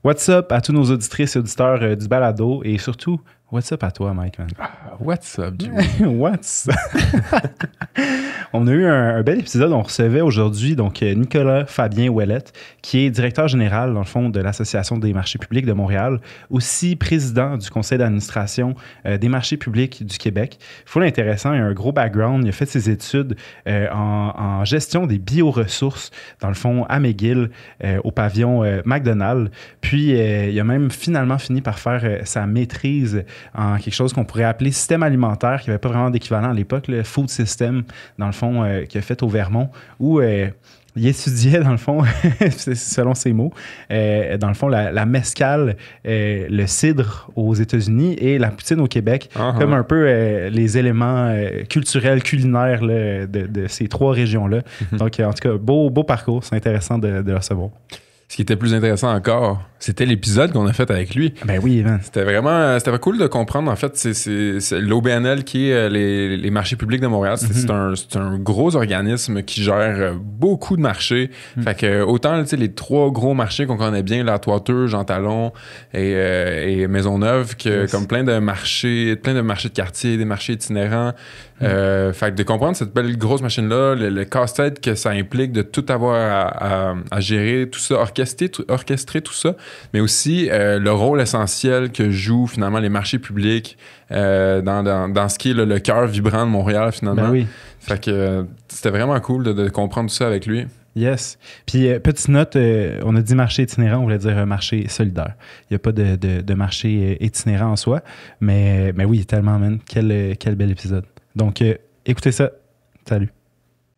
What's up à tous nos auditrices et auditeurs du balado et surtout, what's up à toi, Mike, man? What's up, Jimmy? What's On a eu un bel épisode. On recevait aujourd'hui donc Nicolas Fabien Ouellette, qui est directeur général, dans le fond, de l'Association des marchés publics de Montréal, aussi président du conseil d'administration des marchés publics du Québec. Full intéressant, il a un gros background. Il a fait ses études en gestion des bioressources, dans le fond, à McGill, au pavillon McDonald's. Puis, il a même finalement fini par faire sa maîtrise en quelque chose qu'on pourrait appeler système alimentaire, qui n'avait pas vraiment d'équivalent à l'époque, le food system, dans le fond, qu'il a fait au Vermont, où il étudiait, dans le fond, selon ses mots, dans le fond, la mescale, le cidre aux États-Unis et la poutine au Québec, comme un peu les éléments culturels, culinaires là, de ces trois régions-là. Donc, en tout cas, beau parcours. C'est intéressant de le recevoir. Ce qui était plus intéressant encore, c'était l'épisode qu'on a fait avec lui. Ben oui, man. C'était vraiment cool de comprendre. En fait, c'est l'OBNL qui est les marchés publics de Montréal. C'est un gros organisme qui gère beaucoup de marchés. Fait que autant les trois gros marchés qu'on connaît bien, la Atwater, Jean Talon et Maisonneuve, que comme plein de marchés de quartier, des marchés itinérants. Fait que de comprendre cette belle grosse machine-là, le casse-tête que ça implique de tout avoir à gérer, tout ça, orchestrer tout ça, mais aussi le rôle essentiel que jouent finalement les marchés publics dans ce qui est le cœur vibrant de Montréal finalement. Ben oui. Fait que c'était vraiment cool de comprendre tout ça avec lui. Yes. Puis, petite note, on a dit marché itinérant, on voulait dire marché solidaire. Il n'y a pas de marché itinérant en soi, mais oui, tellement, man. Quel bel épisode. Donc, écoutez ça. Salut.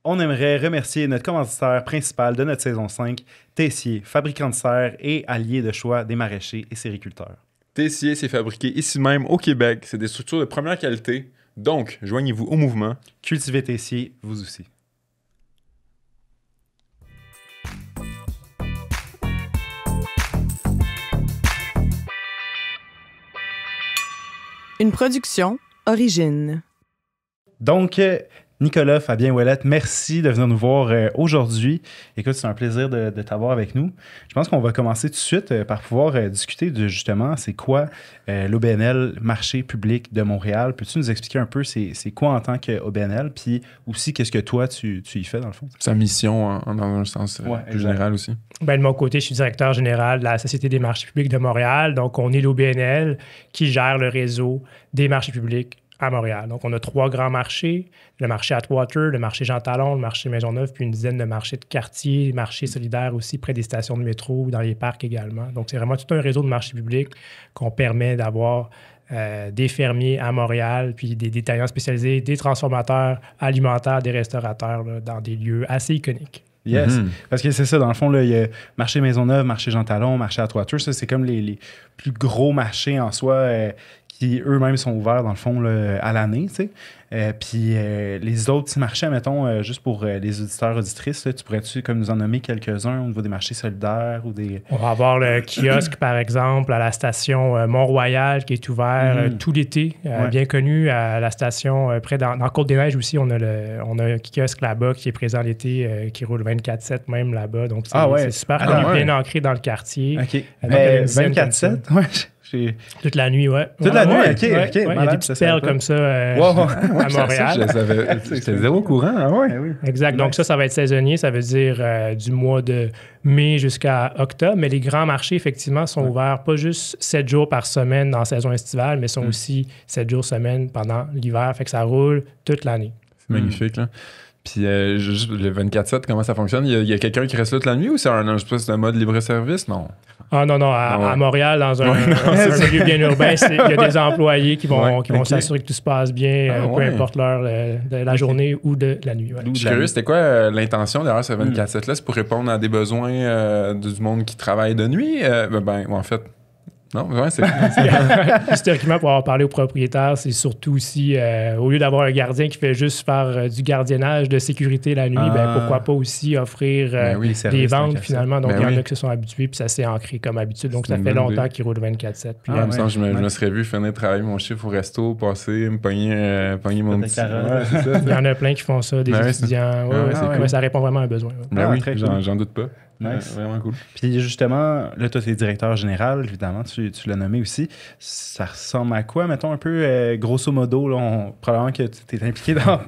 On aimerait remercier notre commanditaire principal de notre saison 5, Tessier, fabricant de serre et allié de choix des maraîchers et sériculteurs. Tessier, c'est fabriqué ici même au Québec. C'est des structures de première qualité. Donc, joignez-vous au mouvement. Cultivez Tessier, vous aussi. Une production Origine. Donc, Nicolas Fabien Ouellette, merci de venir nous voir aujourd'hui. Écoute, c'est un plaisir de t'avoir avec nous. Je pense qu'on va commencer tout de suite par pouvoir discuter de justement, c'est quoi l'OBNL, Marché public de Montréal. Peux-tu nous expliquer un peu c'est quoi en tant qu'OBNL, puis aussi qu'est-ce que toi, tu y fais dans le fond? Sa mission dans un sens plus général aussi. Ben, de mon côté, je suis directeur général de la Société des marchés publics de Montréal. Donc, on est l'OBNL qui gère le réseau des marchés publics à Montréal. Donc, on a 3 grands marchés, le marché Atwater, le marché Jean Talon, le marché Maisonneuve, puis une dizaine de marchés de quartier, des marchés solidaires aussi près des stations de métro ou dans les parcs également. Donc, c'est vraiment tout un réseau de marchés publics qu'on permet d'avoir des fermiers à Montréal, puis des détaillants spécialisés, des transformateurs alimentaires, des restaurateurs là, dans des lieux assez iconiques. Yes, parce que c'est ça, dans le fond, là, il y a marché Maisonneuve, marché Jean Talon, marché Atwater, ça, c'est comme les plus gros marchés en soi qui eux-mêmes sont ouverts, dans le fond, là, à l'année, tu sais. Puis les autres petits marchés, mettons, juste pour les auditeurs, auditrices, là, tu pourrais-tu comme nous en nommer quelques-uns au niveau des marchés solidaires ou des... On va avoir le kiosque, par exemple, à la station Mont-Royal qui est ouvert tout l'été, bien connu. À la station près dans Côte-des-Neiges aussi, on a un kiosque là-bas qui est présent l'été, qui roule 24/7 même là-bas. Donc, c'est super bien ancré dans le quartier. OK. 24/7? Ouais. Toute la nuit, ouais. Toute la nuit, OK. Il y a des petites perles comme ça à Montréal. J'étais zéro courant. Ah ouais. Oui. Exact. Donc ça va être saisonnier. Ça veut dire du mois de mai jusqu'à octobre. Mais les grands marchés, effectivement, sont ouverts pas juste 7 jours par semaine dans la saison estivale, mais sont aussi 7 jours semaine pendant l'hiver. Fait que ça roule toute l'année. C'est magnifique, là. Puis juste le 24/7, comment ça fonctionne? Il y a quelqu'un qui reste là toute la nuit ou c'est un espèce de mode libre-service? Non. Ah non, à Montréal, dans un milieu bien urbain, il y a des employés qui vont s'assurer que tout se passe bien, peu importe l'heure de la journée ou de la nuit. Ouais. Je suis curieux, c'était quoi l'intention derrière ce 24/7-là? C'est pour répondre à des besoins du monde qui travaille de nuit? En fait... Non, ouais, c'est... Historiquement, pour avoir parlé aux propriétaires, c'est surtout aussi, au lieu d'avoir un gardien qui fait juste faire du gardiennage de sécurité la nuit, pourquoi pas aussi offrir des ventes finalement. Donc, il y en a qui se sont habitués, puis ça s'est ancré comme habitude. Donc, ça fait longtemps qu'ils roulent 24/7. Puis, je me serais vu finir de travailler mon chiffre au resto, passer, me pogner mon petit... Il y en a plein qui font ça, des étudiants. Ça répond vraiment à un besoin. Oui, j'en doute pas. Nice. Vraiment cool. Puis justement, là, toi, tu es directeur général, évidemment, tu l'as nommé aussi. Ça ressemble à quoi, mettons, un peu, grosso modo, là, probablement que tu es impliqué dans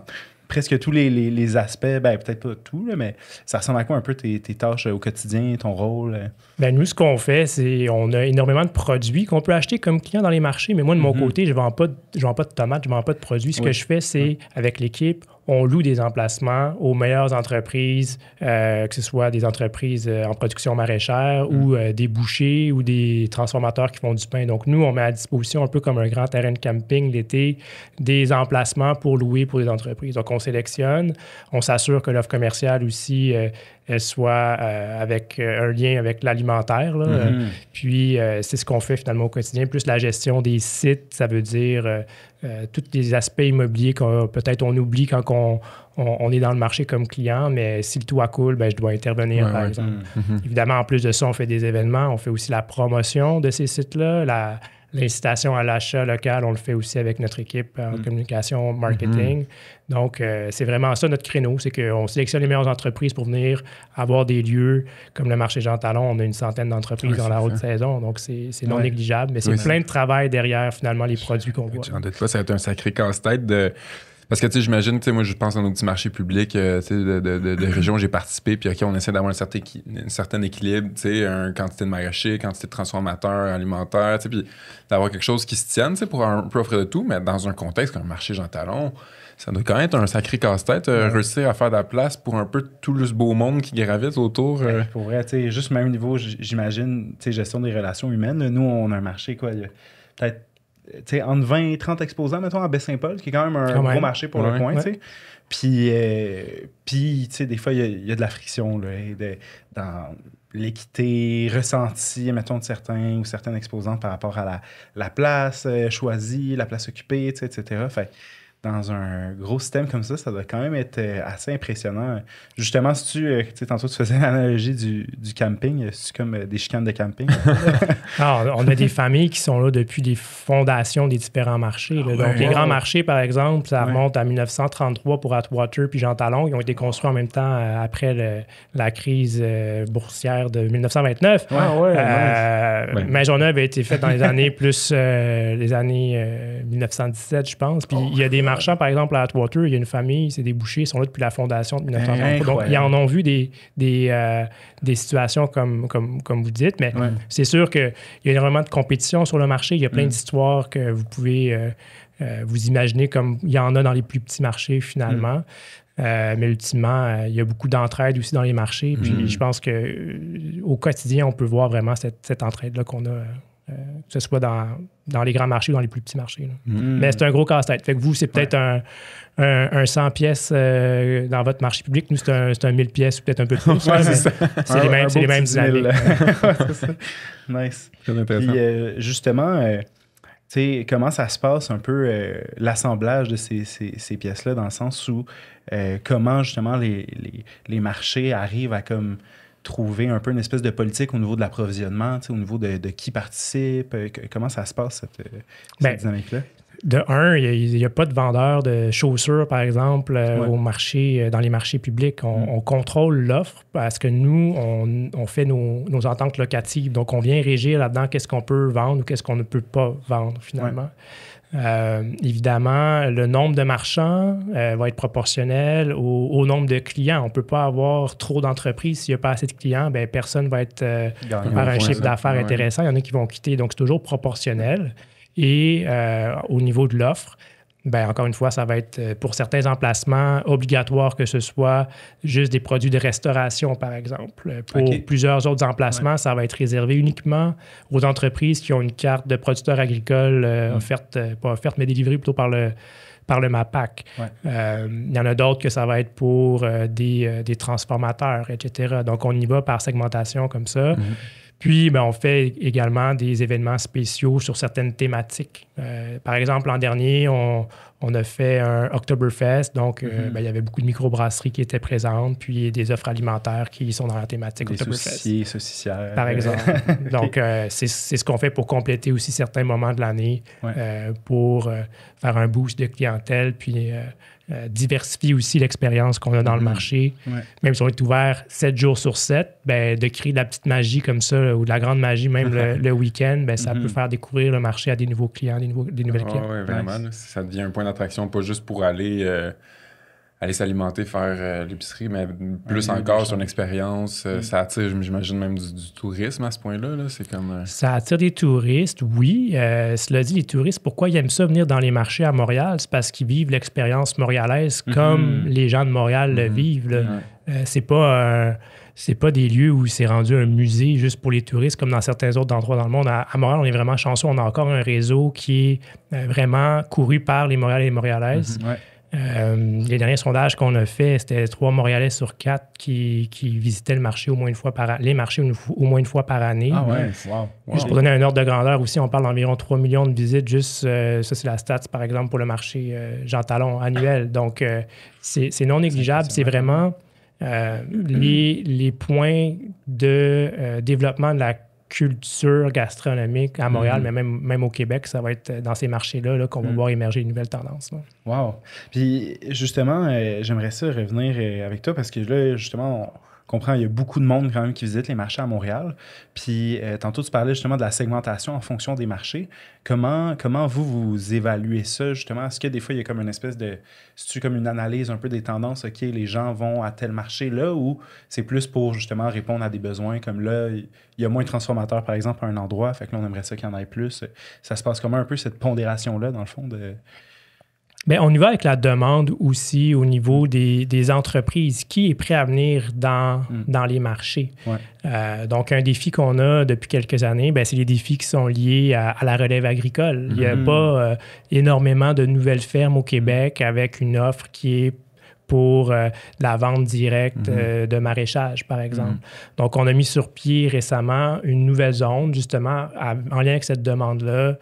presque tous les aspects, ben peut-être pas tout, là, mais ça ressemble à quoi un peu tes tâches au quotidien, ton rôle? Ben nous, ce qu'on fait, c'est on a énormément de produits qu'on peut acheter comme client dans les marchés, mais moi, de mon côté, je ne vends pas de tomates, je ne vends pas de produits. Ce que je fais, c'est, avec l'équipe, on loue des emplacements aux meilleures entreprises, que ce soit des entreprises en production maraîchère ou des bouchers ou des transformateurs qui font du pain. Donc, nous, on met à disposition un peu comme un grand terrain de camping l'été, des emplacements pour louer pour des entreprises. Donc, on sélectionne, on s'assure que l'offre commerciale aussi elle soit avec un lien avec l'alimentaire. Là. Puis, c'est ce qu'on fait finalement au quotidien. Plus la gestion des sites, ça veut dire tous les aspects immobiliers qu'on peut-être on oublie quand on est dans le marché comme client, mais si le toit coule, ben, je dois intervenir, par exemple. Évidemment, en plus de ça, on fait des événements, on fait aussi la promotion de ces sites-là, l'incitation à l'achat local, on le fait aussi avec notre équipe en communication, marketing. Donc, c'est vraiment ça notre créneau, c'est qu'on sélectionne les meilleures entreprises pour venir avoir des lieux comme le marché Jean Talon. On a une centaine d'entreprises dans la haute saison, donc c'est non négligeable, mais c'est plein de travail derrière, finalement, les produits qu'on voit. J'en doute pas, ça va être un sacré casse-tête de... Parce que, tu sais, j'imagine, tu sais, moi, je pense à nos petits marchés publics, tu sais, de régions où j'ai participé, puis OK, on essaie d'avoir un certain équilibre, tu sais, une quantité de maraîchers, quantité de transformateurs alimentaires, tu sais, puis d'avoir quelque chose qui se tienne, tu sais, pour un peu offrir de tout, mais dans un contexte comme un marché Jean Talon, ça doit quand même être un sacré casse-tête, réussir à faire de la place pour un peu tout le beau monde qui gravite autour. Pour vrai, tu sais, juste même niveau, j'imagine, tu sais, gestion des relations humaines, là, nous, on a un marché, quoi, il y a peut-être entre 20 et 30 exposants, mettons, à Baie-Saint-Paul, qui est quand même un gros marché pour le coin, tu sais. Puis, tu sais, des fois, il y a de la friction là, dans l'équité ressentie, mettons, de certains ou certaines exposants par rapport à la place choisie, la place occupée, tu sais, etc. Fait dans un gros système comme ça doit quand même être assez impressionnant. Justement, si tu sais, tantôt, tu faisais l'analogie du camping, c'est comme des chicanes de camping. On a des familles qui sont là depuis les fondations des différents marchés. Là. Donc, les grands marchés, par exemple, ça remonte à 1933 pour Atwater puis Jean Talon. Ils ont été construits en même temps après la crise boursière de 1929. Maisonneuve a été faite dans les années plus les années 1917, je pense. Puis il y a des marchands, par exemple, à Atwater, il y a une famille, c'est des bouchers, ils sont là depuis la fondation de 1933. Donc, ils en ont vu des situations comme vous dites, mais c'est sûr qu'il y a énormément de compétition sur le marché. Il y a plein d'histoires que vous pouvez vous imaginer comme il y en a dans les plus petits marchés, finalement. Mais ultimement, il y a beaucoup d'entraide aussi dans les marchés. Puis je pense qu'au quotidien, on peut voir vraiment cette entraide-là qu'on a, que ce soit dans les grands marchés ou dans les plus petits marchés. Mais c'est un gros casse-tête. Fait que vous, c'est peut-être un 100 pièces dans votre marché public. Nous, c'est un 1000 pièces ou peut-être un peu plus. C'est les mêmes dynamiques. C'est ça. Nice. C'est intéressant. Puis justement, tu sais, comment ça se passe un peu l'assemblage de ces pièces-là dans le sens où comment justement les marchés arrivent à comme trouver un peu une espèce de politique au niveau de l'approvisionnement, au niveau de qui participe, comment ça se passe cette dynamique-là? De un, il n'y a pas de vendeur de chaussures, par exemple, au marché, dans les marchés publics. On contrôle l'offre parce que nous, on fait nos ententes locatives. Donc, on vient régir là-dedans qu'est-ce qu'on peut vendre ou qu'est-ce qu'on ne peut pas vendre, finalement. Évidemment, le nombre de marchands va être proportionnel au nombre de clients. On ne peut pas avoir trop d'entreprises. S'il n'y a pas assez de clients, bien, personne ne va être faire un chiffre d'affaires intéressant. Il y en a qui vont quitter. Donc, c'est toujours proportionnel. Et au niveau de l'offre, bien, encore une fois, ça va être pour certains emplacements obligatoire que ce soit juste des produits de restauration, par exemple. Pour plusieurs autres emplacements, ça va être réservé uniquement aux entreprises qui ont une carte de producteur agricole offerte, pas offerte, mais délivrée plutôt par le MAPAC. Il y en a d'autres que ça va être pour des transformateurs, etc. Donc, on y va par segmentation comme ça. Puis, on fait également des événements spéciaux sur certaines thématiques. Par exemple, l'an dernier, on a fait un Oktoberfest. Donc, il y avait beaucoup de microbrasseries qui étaient présentes, puis des offres alimentaires qui sont dans la thématique Oktoberfest. Des saucissières. Par exemple. Donc, c'est ce qu'on fait pour compléter aussi certains moments de l'année pour faire un boost de clientèle, puis diversifier aussi l'expérience qu'on a dans le marché. Ouais. Même si on est ouvert 7 jours sur 7, ben, de créer de la petite magie comme ça, là, ou de la grande magie même le week-end, ben, ça peut faire découvrir le marché à des nouveaux clients, des nouvelles clients. Oui, vraiment. Là, ça devient un point d'attraction, pas juste pour aller s'alimenter, faire l'épicerie, mais plus encore sur une expérience. Ça attire, j'imagine, même du tourisme à ce point-là. Là. C'est comme... Ça attire des touristes, oui. Cela dit, les touristes, pourquoi ils aiment ça venir dans les marchés à Montréal? C'est parce qu'ils vivent l'expérience montréalaise comme les gens de Montréal le vivent. Là. C'est pas des lieux où c'est rendu un musée juste pour les touristes, comme dans certains autres endroits dans le monde. À Montréal, on est vraiment chanceux. On a encore un réseau qui est vraiment couru par les Montréalais et les Montréalaises. Les derniers sondages qu'on a faits, c'était 3 Montréalais sur 4 qui visitaient le marché au moins une fois les marchés au moins une fois par année. Ah ouais, wow. Juste pour donner un ordre de grandeur aussi, on parle d'environ 3 millions de visites. Juste, ça, c'est la stats, par exemple, pour le marché Jean Talon annuel. Donc, c'est non négligeable. C'est vraiment les points de développement de la culture gastronomique à Montréal, mais même au Québec, ça va être dans ces marchés-là là, qu'on va voir émerger une nouvelle tendance. Là. Wow! Puis justement, j'aimerais ça revenir avec toi parce que là, justement, on comprend qu'il y a beaucoup de monde quand même qui visite les marchés à Montréal. Puis tantôt, tu parlais justement de la segmentation en fonction des marchés. Comment vous évaluez ça, justement? Est-ce que des fois, il y a comme une espèce de... C'est-tu comme une analyse un peu des tendances? OK, les gens vont à tel marché-là ou c'est plus pour justement répondre à des besoins comme là, il y a moins de transformateurs, par exemple, à un endroit, fait que là, on aimerait ça qu'il y en ait plus. Ça se passe comment un peu cette pondération-là, dans le fond, de... Bien, on y va avec la demande aussi au niveau des entreprises. Qui est prêt à venir dans les marchés? Ouais. Donc, un défi qu'on a depuis quelques années, bien, c'est les défis qui sont liés à la relève agricole. Il n'y a pas énormément de nouvelles fermes au Québec avec une offre qui est pour la vente directe de maraîchage, par exemple. Donc, on a mis sur pied récemment une nouvelle zone, justement, en lien avec cette demande-là,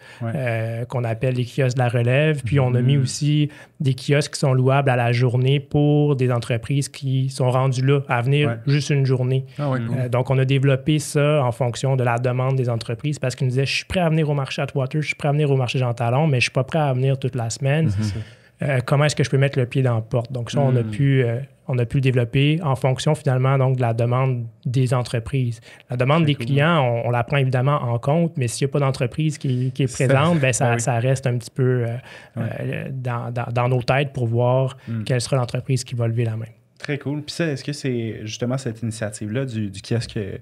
qu'on appelle les kiosques de la relève. Puis, on a mis aussi des kiosques qui sont louables à la journée pour des entreprises qui sont rendues là, à venir juste une journée. Ah ouais, cool. Donc, on a développé ça en fonction de la demande des entreprises parce qu'ils nous disaient, je suis prêt à venir au marché Atwater, je suis prêt à venir au marché Jean Talon, mais je ne suis pas prêt à venir toute la semaine. Comment est-ce que je peux mettre le pied dans la porte? Donc, ça, on a pu le développer en fonction, finalement, donc, de la demande des entreprises. La demande des clients, on la prend évidemment en compte, mais s'il n'y a pas d'entreprise qui est présente, bien, ça reste un petit peu dans nos têtes pour voir quelle sera l'entreprise qui va lever la main. Très cool. Puis ça, est-ce que c'est justement cette initiative-là du kiosque de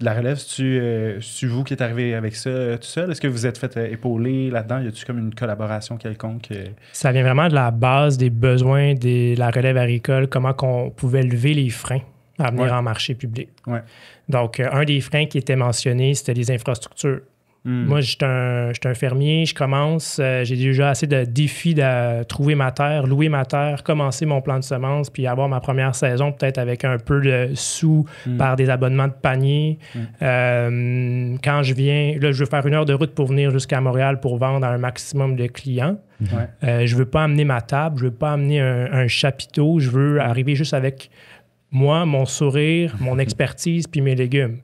la relève? C'est-tu vous qui êtes arrivé avec ça tout seul? Est-ce que vous êtes fait épauler là-dedans? Y a-tu comme une collaboration quelconque? Ça vient vraiment de la base des besoins de la relève agricole, comment qu'on pouvait lever les freins à venir en marché public. Ouais. Donc, un des freins qui était mentionné, c'était les infrastructures. Moi, je suis un fermier, je commence, j'ai déjà assez de défis de trouver ma terre, louer ma terre, commencer mon plan de semences, puis avoir ma première saison peut-être avec un peu de sous par des abonnements de panier. Quand je viens, là, je veux faire 1 heure de route pour venir jusqu'à Montréal pour vendre à un maximum de clients. Je veux pas amener ma table, je veux pas amener un chapiteau, je veux arriver juste avec... moi, mon sourire, mon expertise, puis mes légumes.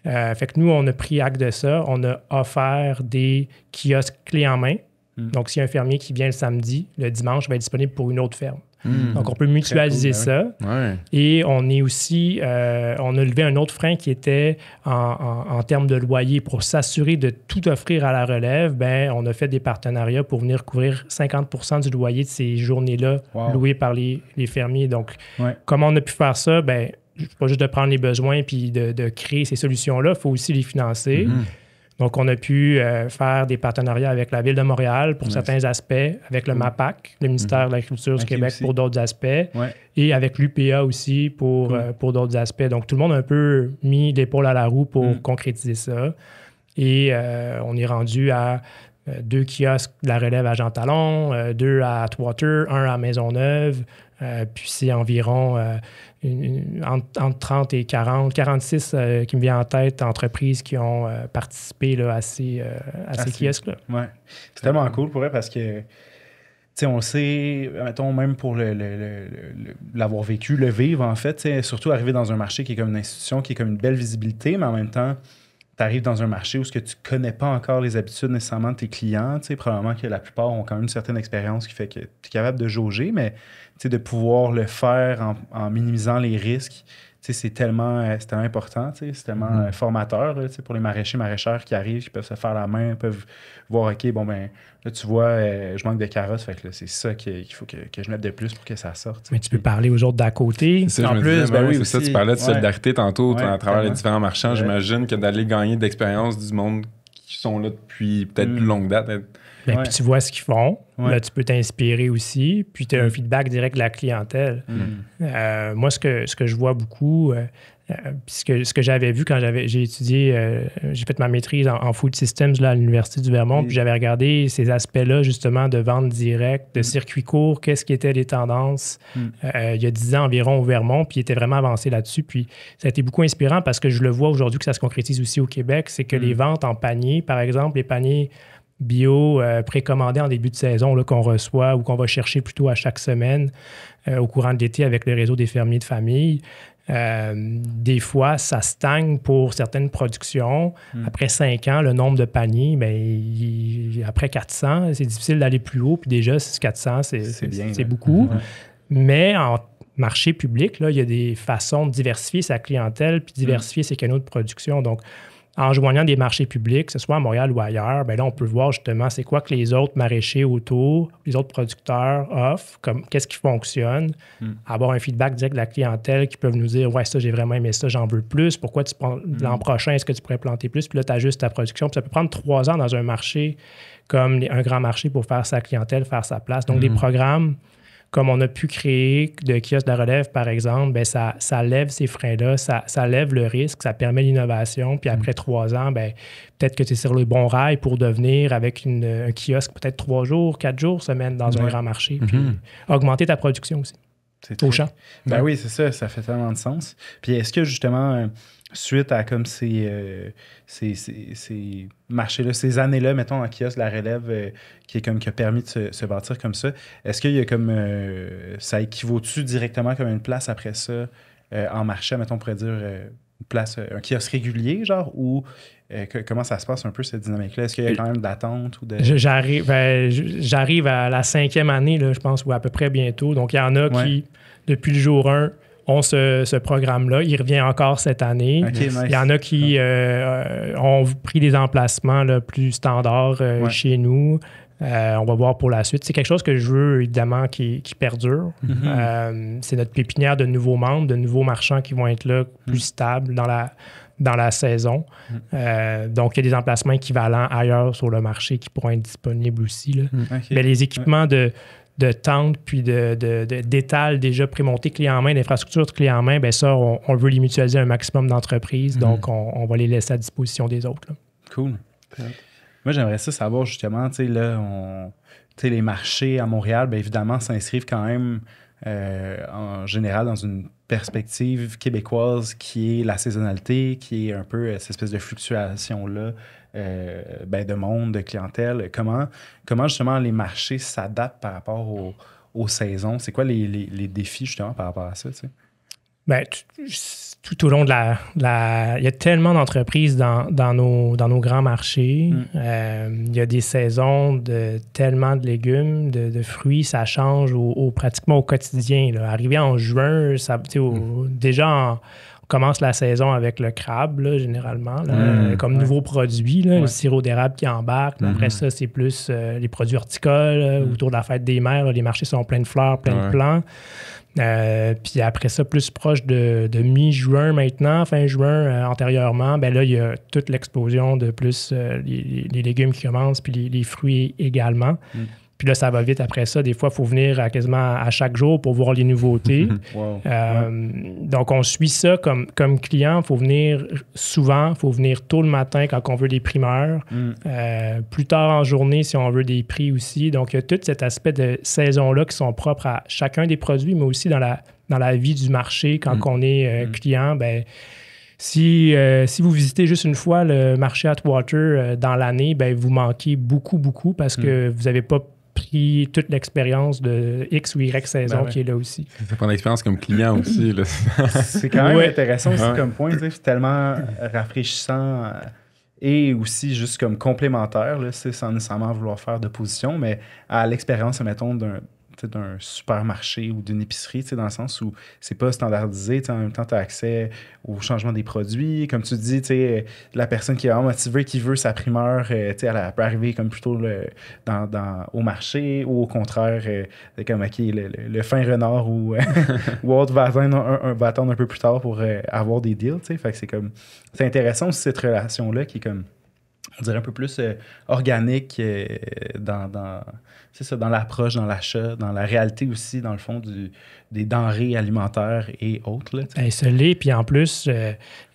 Fait que nous, on a pris acte de ça. On a offert des kiosques clés en main. Donc, s'il y a un fermier qui vient le samedi, le dimanche, va être disponible pour une autre ferme. Donc, on peut mutualiser ça. Ouais. Et on est aussi... on a levé un autre frein qui était en termes de loyer. Pour s'assurer de tout offrir à la relève, bien, on a fait des partenariats pour venir couvrir 50% du loyer de ces journées-là louées par les fermiers. Donc, comment on a pu faire ça? Bien, pas juste de prendre les besoins puis de créer ces solutions-là, il faut aussi les financer. Donc, on a pu faire des partenariats avec la Ville de Montréal pour certains aspects, avec le MAPAC, le ministère de l'Agriculture du Québec aussi. Pour d'autres aspects, et avec l'UPA aussi pour d'autres aspects. Donc, tout le monde a un peu mis l'épaule à la roue pour concrétiser ça. Et on est rendu à 2 kiosques de la relève à Jean Talon, 2 à Atwater, 1 à Maisonneuve. Puis c'est environ entre 30 et 40, 46 qui me vient en tête, entreprises qui ont participé là, à ces kiosques-là. Ouais. C'est tellement cool pour eux parce que, tu sais, on le sait, mettons, même pour l'avoir vécu, le vivre, en fait, surtout arriver dans un marché qui est comme une institution, qui est comme une belle visibilité, mais en même temps, tu arrives dans un marché où tu ne connais pas encore les habitudes nécessairement de tes clients. Probablement que la plupart ont quand même une certaine expérience qui fait que tu es capable de jauger, mais de pouvoir le faire en minimisant les risques, c'est tellement important, c'est tellement formateur là, pour les maraîchères qui arrivent, qui peuvent se faire la main, peuvent voir, OK, bon, ben là, tu vois, je manque de carottes, fait que là, c'est ça qu'il faut que je mette de plus pour que ça sorte. Mais tu peux parler aux autres d'à côté. C'est ça, en je me plus, disais, ben oui, c'est ça, aussi. tu parlais de solidarité tantôt à travers les tellement. différents marchands. J'imagine que d'aller gagner d'expérience du monde qui sont là depuis peut-être plus longue date. Puis tu vois ce qu'ils font. Ouais. Là, tu peux t'inspirer aussi. Puis tu as un feedback direct de la clientèle. Moi, ce que je vois beaucoup, ce que j'avais vu quand j'ai étudié, j'ai fait ma maîtrise en food systems là, à l'Université du Vermont, puis j'avais regardé ces aspects-là, justement, de vente directe, de circuit court, qu'est-ce qui étaient les tendances il y a 10 ans environ au Vermont, puis il était vraiment avancé là-dessus. Puis ça a été beaucoup inspirant parce que je le vois aujourd'hui que ça se concrétise aussi au Québec, c'est que les ventes en panier, par exemple, les paniers bio précommandés en début de saison là, qu'on reçoit ou qu'on va chercher plutôt à chaque semaine au courant de l'été avec le réseau des fermiers de famille. Des fois, ça stagne pour certaines productions. Après 5 ans, le nombre de paniers, après 400, c'est difficile d'aller plus haut. Puis déjà, 400, c'est beaucoup. Mais en marché public, là, il y a des façons de diversifier sa clientèle puis diversifier ses canaux de production. Donc, en joignant des marchés publics, que ce soit à Montréal ou ailleurs, là, on peut voir justement c'est quoi que les autres maraîchers autour, les autres producteurs offrent, qu'est-ce qui fonctionne, avoir un feedback direct de la clientèle qui peuvent nous dire « Ouais, ça, j'ai vraiment aimé ça, j'en veux plus. Pourquoi l'an prochain, est-ce que tu pourrais planter plus? » Puis là, tu ajustes ta production. Puis ça peut prendre 3 ans dans un marché comme un grand marché pour faire sa clientèle, faire sa place. Donc, des programmes comme on a pu créer de kiosques de la relève, par exemple, ça lève ces freins-là, ça lève le risque, ça permet l'innovation. Puis après 3 ans, peut-être que tu es sur le bon rail pour devenir avec un kiosque peut-être 3 jours, 4 jours, semaine dans un grand marché. Puis augmenter ta production aussi. Au champ. Oui, c'est ça fait tellement de sens. Puis est-ce que justement, suite à comme ces marchés-là, ces années-là, mettons, en kiosque, la relève qui a permis de se bâtir comme ça, est-ce qu'il y a comme ça équivaut-tu directement comme une place après ça en marché, mettons, on pourrait dire une place, un kiosque régulier, genre, ou comment ça se passe un peu cette dynamique-là? Est-ce qu'il y a quand même d'attente ou de... J'arrive à la 5e année, là, je pense, ou à peu près bientôt. Donc, il y en a qui, depuis le jour 1, ont ce programme-là. Il revient encore cette année. Okay, nice. Il y en a qui ont pris des emplacements là, plus standards chez nous. On va voir pour la suite. C'est quelque chose que je veux, évidemment, qui perdure. C'est notre pépinière de nouveaux membres, de nouveaux marchands qui vont être là, plus stables dans la saison. Donc, il y a des emplacements équivalents ailleurs sur le marché qui pourront être disponibles aussi. Là. Mais les équipements de tentes puis d'étals déjà prémontés clés en main, d'infrastructures clés en main, ça, on veut les mutualiser un maximum d'entreprises. Donc, on va les laisser à disposition des autres. Là. Cool. Moi, j'aimerais ça savoir justement, tu sais, là, les marchés à Montréal, évidemment, s'inscrivent quand même en général dans une perspective québécoise qui est la saisonnalité, qui est un peu cette espèce de fluctuation-là de monde, de clientèle. Comment justement les marchés s'adaptent par rapport aux saisons? C'est quoi les défis justement par rapport à ça? Tu sais? Tout au long de il y a tellement d'entreprises dans nos grands marchés. Il y a des saisons de tellement de légumes, de fruits, ça change pratiquement au quotidien. Là. Arrivé en juin, déjà on commence la saison avec le crabe, là, généralement, là, comme nouveau produit, là, le sirop d'érable qui embarque. Après ça, c'est plus les produits horticoles. Autour de la fête des mères, là, les marchés sont pleins de fleurs, pleins de plants. Puis après ça, plus proche de mi-juin maintenant, fin juin antérieurement, là, il y a toute l'explosion de plus les légumes qui commencent, puis les fruits également. Puis là, ça va vite après ça. Des fois, il faut venir quasiment à chaque jour pour voir les nouveautés. Donc, on suit ça comme client. Il faut venir souvent, il faut venir tôt le matin quand on veut des primeurs. Plus tard en journée si on veut des prix aussi. Donc, il y a tout cet aspect de saison-là qui sont propres à chacun des produits, mais aussi dans la vie du marché quand on est client. Si vous visitez juste une fois le marché Atwater dans l'année, vous manquez beaucoup, beaucoup parce que vous n'avez pas pris toute l'expérience de X ou Y saison qui est là aussi. Ça prend l'expérience comme client aussi. Là. C'est quand même intéressant aussi comme point. C'est tellement rafraîchissant et aussi juste comme complémentaire, là, sans nécessairement vouloir faire d'opposition, mais à l'expérience, mettons, d'un supermarché ou d'une épicerie, dans le sens où c'est pas standardisé. En même temps, tu as accès au changement des produits. Comme tu dis, la personne qui est vraiment motivée, qui veut sa primeur, elle peut arriver comme plutôt au marché, ou au contraire, comme le fin renard ou autre va attendre un peu plus tard pour avoir des deals. Fait que c'est intéressant aussi cette relation-là qui est comme, on dirait un peu plus organique c'est ça, dans l'approche, dans l'achat, dans la réalité aussi, dans le fond, des denrées alimentaires et autres. Là, ça l'est, puis en plus,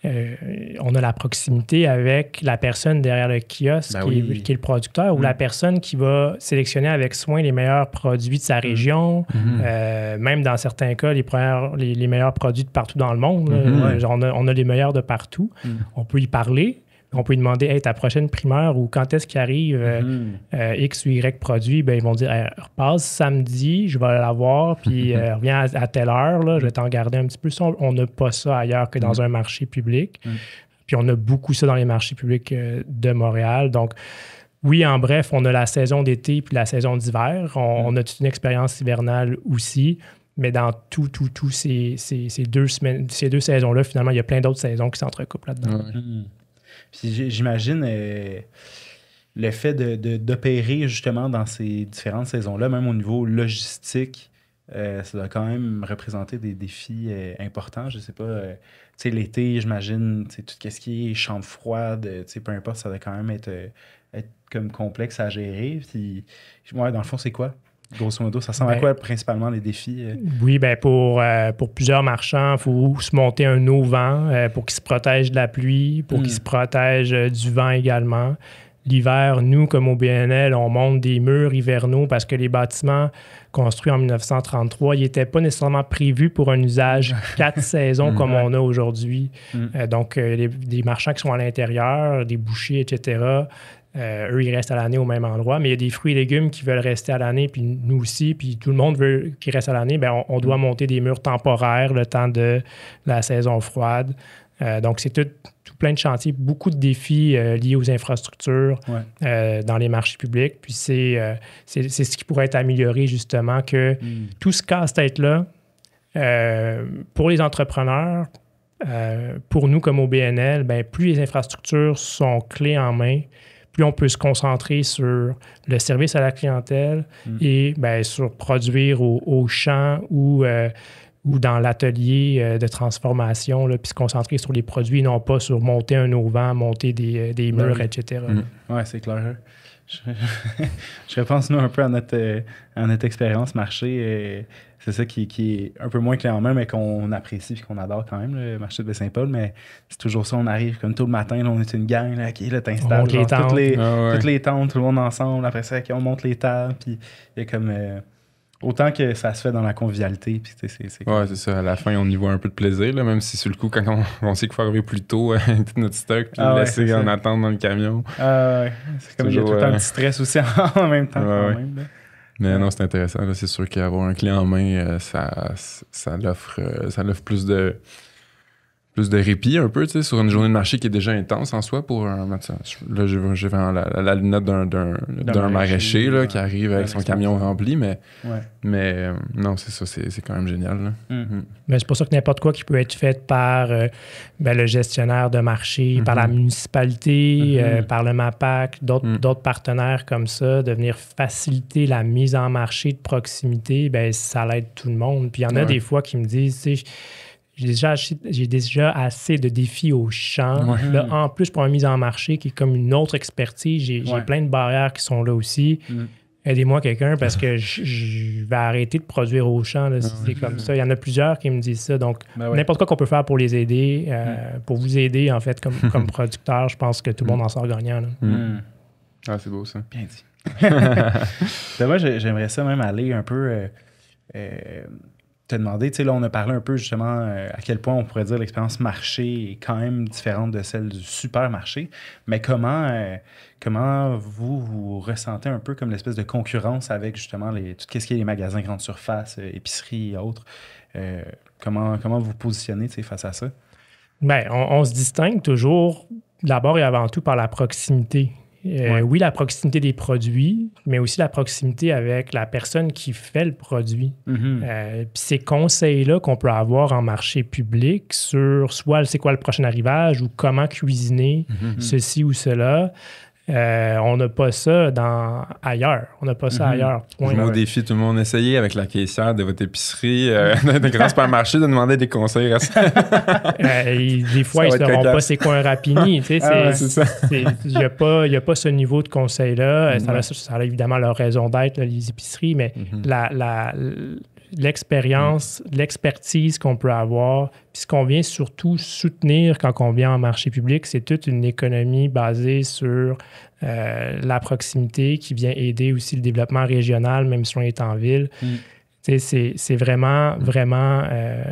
on a la proximité avec la personne derrière le kiosque qui est le producteur, ou la personne qui va sélectionner avec soin les meilleurs produits de sa région, même dans certains cas, les meilleurs produits de partout dans le monde. On a les meilleurs de partout. On peut y parler. On peut lui demander, hey, ta prochaine primeur ou quand est-ce qu'il arrive X ou Y produit, ben, ils vont dire, hey, repasse samedi, je vais l'avoir, puis reviens à telle heure, là, je vais t'en garder un petit peu. On n'a pas ça ailleurs que dans un marché public. Puis on a beaucoup ça dans les marchés publics de Montréal. Donc, oui, en bref, on a la saison d'été puis la saison d'hiver. On a toute une expérience hivernale aussi. Mais dans tous ces deux saisons-là, finalement, il y a plein d'autres saisons qui s'entrecoupent là-dedans. Puis j'imagine le fait d'opérer justement dans ces différentes saisons-là, même au niveau logistique, ça doit quand même représenter des défis importants. Je sais pas, tu sais, l'été, j'imagine, tout ce qui est chambre froide, peu importe, ça doit quand même être comme complexe à gérer. Puis, dans le fond, c'est quoi? Grosso modo, ça ressemble à quoi principalement les défis? Oui, pour plusieurs marchands, il faut se monter un auvent pour qu'ils se protègent de la pluie, pour qu'ils se protègent du vent également. L'hiver, nous, comme au BNL, on monte des murs hivernaux parce que les bâtiments construits en 1933, ils n'étaient pas nécessairement prévus pour un usage 4 saisons comme on a aujourd'hui. Donc, des marchands qui sont à l'intérieur, des bouchers, etc., eux, ils restent à l'année au même endroit, mais il y a des fruits et légumes qui veulent rester à l'année, puis nous aussi, puis tout le monde veut qu'ils restent à l'année, bien, on doit monter des murs temporaires le temps de la saison froide. Donc, c'est tout plein de chantiers, beaucoup de défis liés aux infrastructures dans les marchés publics. Puis c'est ce qui pourrait être amélioré, justement, que tout ce casse-tête-là, pour les entrepreneurs, pour nous comme au BNL, bien, plus les infrastructures sont clés en main, plus on peut se concentrer sur le service à la clientèle et bien, sur produire au champ ou dans l'atelier de transformation, là, puis se concentrer sur les produits, non pas sur monter un auvent, monter des murs, etc. Oui, c'est clair. Je repense, nous, un peu à notre expérience marché. C'est ça qui est un peu moins clé en main, mais qu'on apprécie et qu'on adore quand même, le marché de Baie-Saint-Paul. Mais c'est toujours ça, on arrive comme tôt le matin, là, on est une gang, là, là t'installes toutes les tentes, tout le monde ensemble. Après ça, on monte les tables. Puis il y a comme... autant que ça se fait dans la convivialité. Puis, c'est c'est ça. À la fin, on y voit un peu de plaisir, là, même si sur le coup, quand on sait qu'il faut arriver plus tôt, tout notre stock, puis le laisser en attente dans le camion. C'est comme il y a tout le temps un petit stress aussi en même temps. Mais non, c'est intéressant. Là. C'est sûr qu'avoir un clé en main, ça l'offre plus de répit un peu, tu sais, sur une journée de marché qui est déjà intense en soi pour un... Là, j'ai la lunette d'un maraîcher là, qui arrive avec son camion rempli, mais non, c'est ça, c'est quand même génial. Là. Mais c'est pour ça que n'importe quoi qui peut être fait par le gestionnaire de marché, par la municipalité, par le MAPAC, d'autres partenaires comme ça, de venir faciliter la mise en marché de proximité, ben ça l'aide tout le monde. Puis il y en a des fois qui me disent, tu sais, j'ai déjà assez de défis au champ. Là, en plus, pour une mise en marché qui est comme une autre expertise, j'ai plein de barrières qui sont là aussi. Aidez-moi quelqu'un parce que je vais arrêter de produire au champ là, si c'est comme ça. Il y en a plusieurs qui me disent ça. Donc, n'importe quoi qu'on peut faire pour les aider, pour vous aider, en fait, comme producteur, je pense que tout le monde en sort gagnant. Là. Ah, c'est beau, ça. Bien dit. Moi, j'aimerais ça même aller un peu... te demander, tu sais, là, on a parlé un peu justement à quel point on pourrait dire l'expérience marché est quand même différente de celle du supermarché, mais comment vous ressentez un peu comme l'espèce de concurrence avec justement tout ce qui est les magasins grande surface, épiceries et autres, comment vous positionnez face à ça? Bien, on se distingue toujours d'abord et avant tout par la proximité. Oui, la proximité des produits, mais aussi la proximité avec la personne qui fait le produit. Puis ces conseils-là qu'on peut avoir en marché public sur soit c'est quoi le prochain arrivage ou comment cuisiner ceci ou cela, on n'a pas ça ailleurs. On n'a pas ça ailleurs. Je mets au défi tout le monde. Essayez avec la caissière de votre épicerie, de grand supermarché, de demander des conseils. Des fois, ils ne sauront pas c'est quoi un rapini. C'est ça. Il n'y a pas ce niveau de conseil-là. Ça a évidemment leur raison d'être, les épiceries, mais l'expérience, l'expertise qu'on peut avoir, puis ce qu'on vient surtout soutenir quand on vient en marché public, c'est toute une économie basée sur la proximité qui vient aider aussi le développement régional, même si on est en ville. C'est vraiment, vraiment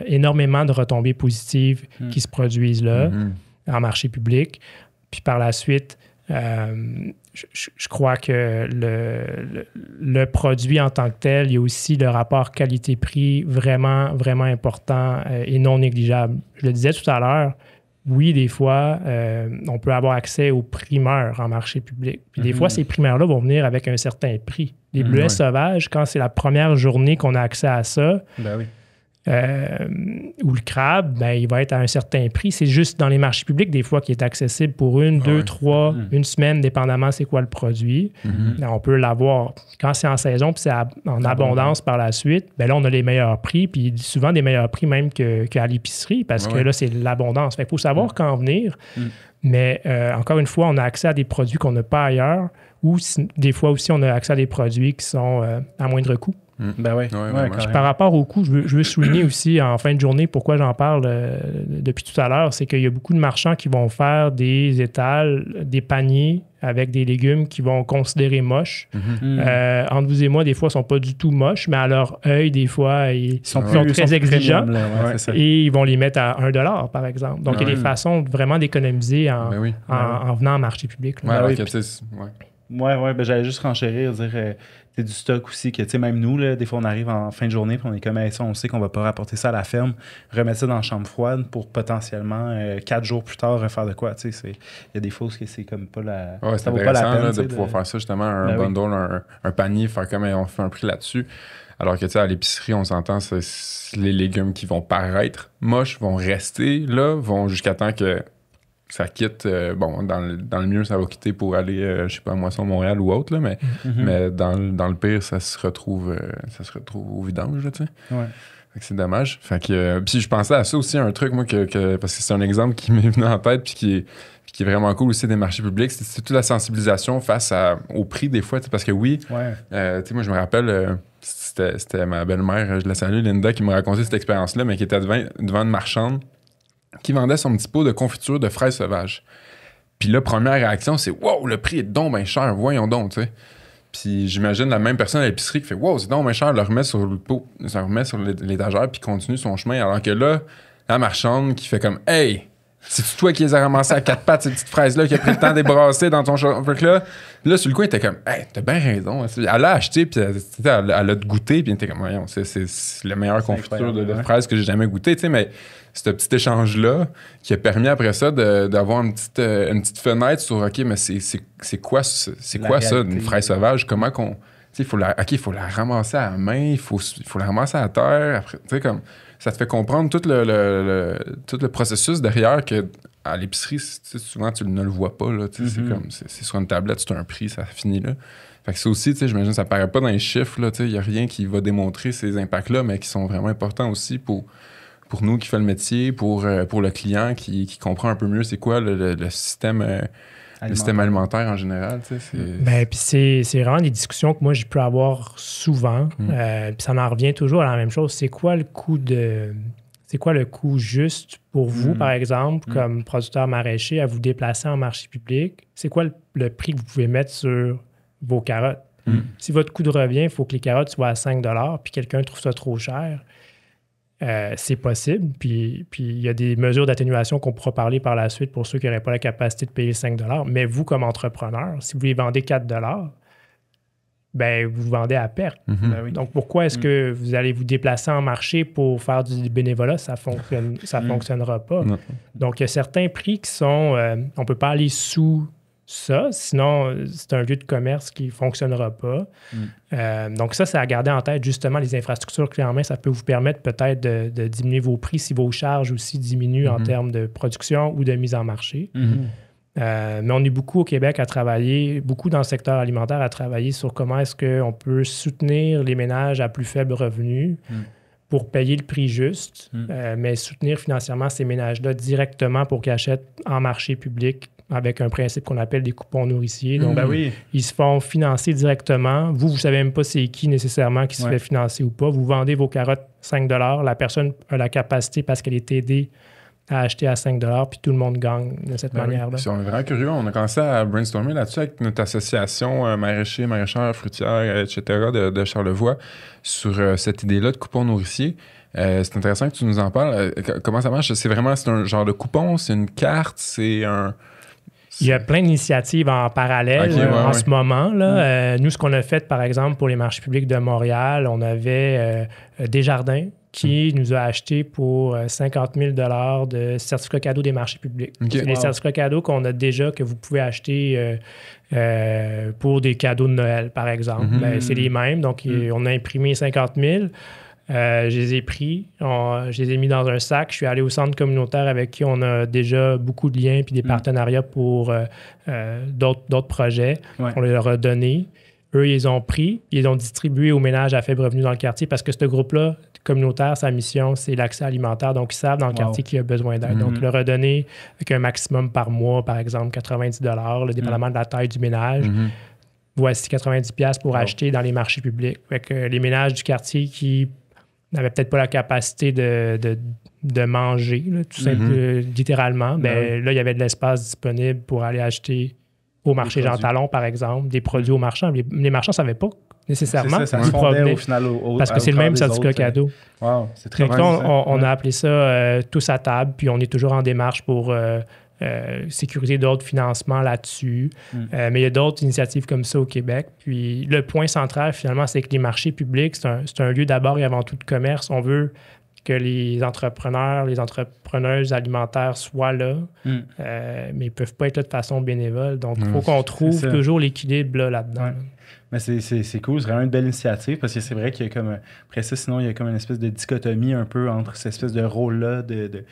énormément de retombées positives qui se produisent là, en marché public. Puis par la suite, je crois que le produit en tant que tel, il y a aussi le rapport qualité-prix vraiment, vraiment important et non négligeable. Je le disais tout à l'heure, oui, des fois, on peut avoir accès aux primeurs en marché public. Puis des fois, ces primeurs-là vont venir avec un certain prix. Les bleuets sauvages, quand c'est la première journée qu'on a accès à ça, ou le crabe, il va être à un certain prix. C'est juste dans les marchés publics, des fois, qui est accessible pour 1, 2, 3, une semaine, dépendamment c'est quoi le produit. On peut l'avoir quand c'est en saison, puis c'est en abondance par la suite. Là, on a les meilleurs prix, puis souvent des meilleurs prix même qu'à l'épicerie, parce que là, c'est l'abondance. Il faut savoir quand venir. Mais encore une fois, on a accès à des produits qu'on n'a pas ailleurs, ou des fois aussi, on a accès à des produits qui sont à moindre coût. Par rapport au coût, je veux souligner aussi en fin de journée pourquoi j'en parle depuis tout à l'heure, c'est qu'il y a beaucoup de marchands qui vont faire des étals, des paniers avec des légumes qu'ils vont considérer moches. Entre vous et moi, des fois, ils ne sont pas du tout moches, mais à leur œil, des fois, ils sont très exigeants et ils vont les mettre à 1$, par exemple. Donc, il y a des façons vraiment d'économiser en venant en marché public. J'allais juste renchérir, dire c'est du stock aussi, que tu sais, même nous, là, des fois, on arrive en fin de journée, puis on est comme ça, on sait qu'on va pas rapporter ça à la ferme, remettre ça dans la chambre froide pour potentiellement 4 jours plus tard refaire de quoi. Tu sais, il y a des fois où c'est comme pas la. Ça vaut pas la peine de pouvoir faire ça, justement, un bundle, un panier, faire comme on fait un prix là-dessus. Alors que, tu sais, à l'épicerie, on s'entend, c'est les légumes qui vont paraître moches vont rester là, vont jusqu'à temps que ça quitte, dans le mieux, ça va quitter pour aller, je sais pas, à Moisson, Montréal ou autre, là, mais dans le pire, ça se retrouve au vidange, tu sais. Fait que c'est dommage. Fait que, puis je pensais à ça aussi, un truc, moi, parce que c'est un exemple qui m'est venu en tête, puis qui est vraiment cool aussi des marchés publics, c'est toute la sensibilisation face au prix, des fois, parce que oui, tu sais, moi, je me rappelle, c'était ma belle-mère, je la salue, Linda, qui me racontait cette expérience-là, mais qui était devant une marchande qui vendait son petit pot de confiture de fraises sauvages. Puis là, première réaction, c'est « Wow, le prix est donc bien cher, voyons donc, tu sais. » Puis j'imagine la même personne à l'épicerie qui fait « Wow, c'est donc bien cher, le remet sur le pot, ça remet sur l'étagère, puis continue son chemin. » Alors que là, la marchande qui fait comme « Hey, c'est toi qui les as ramassées à 4 pattes, ces petites fraises-là, qui a pris le temps de débrasser dans ton champ. » Là, sur le coup, il était comme « Hey, t'as bien raison. » Elle l'a acheté, puis elle a goûté, puis il était comme « Voyons, c'est la meilleure confiture de fraises que j'ai jamais goûté. » Tu sais, mais ce petit échange-là qui a permis après ça d'avoir une petite fenêtre sur OK, mais c'est quoi ça, une fraise sauvage? Comment qu'on. Tu sais, il faut la ramasser à la main, il faut la ramasser à la terre. Après, tu sais, comme ça te fait comprendre tout le processus derrière que à l'épicerie, souvent tu ne le vois pas. Là, c'est sur une tablette, c'est un prix, ça finit là. Fait que ça aussi, tu sais, j'imagine, ça paraît pas dans les chiffres. Il n'y a rien qui va démontrer ces impacts-là, mais qui sont vraiment importants aussi pour nous qui fait le métier, pour le client qui comprend un peu mieux c'est quoi le système alimentaire en général. Puis c'est vraiment des discussions que moi j'ai pu avoir souvent. Puis ça en revient toujours à la même chose. C'est quoi le coût juste pour vous, par exemple, comme producteur maraîcher, à vous déplacer en marché public? C'est quoi le prix que vous pouvez mettre sur vos carottes? Si votre coût de revient, il faut que les carottes soient à 5 $, puis quelqu'un trouve ça trop cher. C'est possible. Puis il y a des mesures d'atténuation qu'on pourra parler par la suite pour ceux qui n'auraient pas la capacité de payer 5 $. Mais vous, comme entrepreneur, si vous les vendez 4 $, ben vous vendez à perte. Ben oui. Donc, pourquoi est-ce que vous allez vous déplacer en marché pour faire du bénévolat? Ça fonctionnera pas. Non. Donc, il y a certains prix qui sont... on ne peut pas aller sous ça, sinon c'est un lieu de commerce qui ne fonctionnera pas. Donc, ça, c'est à garder en tête. Justement, les infrastructures clés en main, ça peut vous permettre peut-être de diminuer vos prix si vos charges aussi diminuent en termes de production ou de mise en marché. Mais on est beaucoup au Québec à travailler, beaucoup dans le secteur alimentaire à travailler sur comment est-ce qu'on peut soutenir les ménages à plus faible revenu pour payer le prix juste, mais soutenir financièrement ces ménages-là directement pour qu'ils achètent en marché public avec un principe qu'on appelle des coupons nourriciers. Donc, ils se font financer directement. Vous ne savez même pas c'est qui nécessairement qui se fait financer ou pas. Vous vendez vos carottes 5 $. La personne a la capacité, parce qu'elle est aidée, à acheter à 5 $, puis tout le monde gagne de cette manière-là. On est vraiment curieux. On a commencé à brainstormer là-dessus avec notre association maraîchers, maraîchères, fruitières, etc. de Charlevoix sur cette idée-là de coupons nourriciers. C'est intéressant que tu nous en parles. Comment ça marche? C'est un genre de coupon? C'est une carte? C'est un... Il y a plein d'initiatives en parallèle ce moment. Là. Nous, ce qu'on a fait, par exemple, pour les marchés publics de Montréal, on avait Desjardins qui nous a acheté pour 50 000 $ de certificats cadeaux des marchés publics. C'est les certificats cadeaux qu'on a déjà, que vous pouvez acheter pour des cadeaux de Noël, par exemple. C'est les mêmes. Donc, on a imprimé 50 000. Je les ai pris, je les ai mis dans un sac. Je suis allé au centre communautaire avec qui on a déjà beaucoup de liens puis des partenariats pour d'autres projets. On leur a donné. Eux, ils les ont pris, ils les ont distribués aux ménages à faible revenu dans le quartier parce que ce groupe-là, communautaire, sa mission, c'est l'accès alimentaire. Donc, ils savent dans le quartier qui a besoin d'aide. Donc, leur a donné avec un maximum par mois, par exemple, 90 $, dépendamment de la taille du ménage. Voici 90 $ pour acheter dans les marchés publics. Fait que les ménages du quartier qui n'avaient peut-être pas la capacité de manger, là, tout simplement, littéralement, là, il y avait de l'espace disponible pour aller acheter au marché Jean Talon, par exemple, des produits aux marchands. Les marchands ne savaient pas nécessairement ça se fondait au final parce que c'est le même certificat cadeau. Wow, c'est très bien. On a appelé ça tous à table, puis on est toujours en démarche pour sécuriser d'autres financements là-dessus. Mais il y a d'autres initiatives comme ça au Québec. Puis le point central, finalement, c'est que les marchés publics, c'est un lieu d'abord et avant tout de commerce. On veut que les entrepreneurs, les entrepreneuses alimentaires soient là, mais ils ne peuvent pas être là de façon bénévole. Donc, il faut qu'on trouve toujours l'équilibre là-dedans. Mais c'est cool, c'est vraiment une belle initiative parce que c'est vrai qu'il y a comme... Après ça, sinon, il y a comme une espèce de dichotomie un peu entre cette espèce de rôle-là de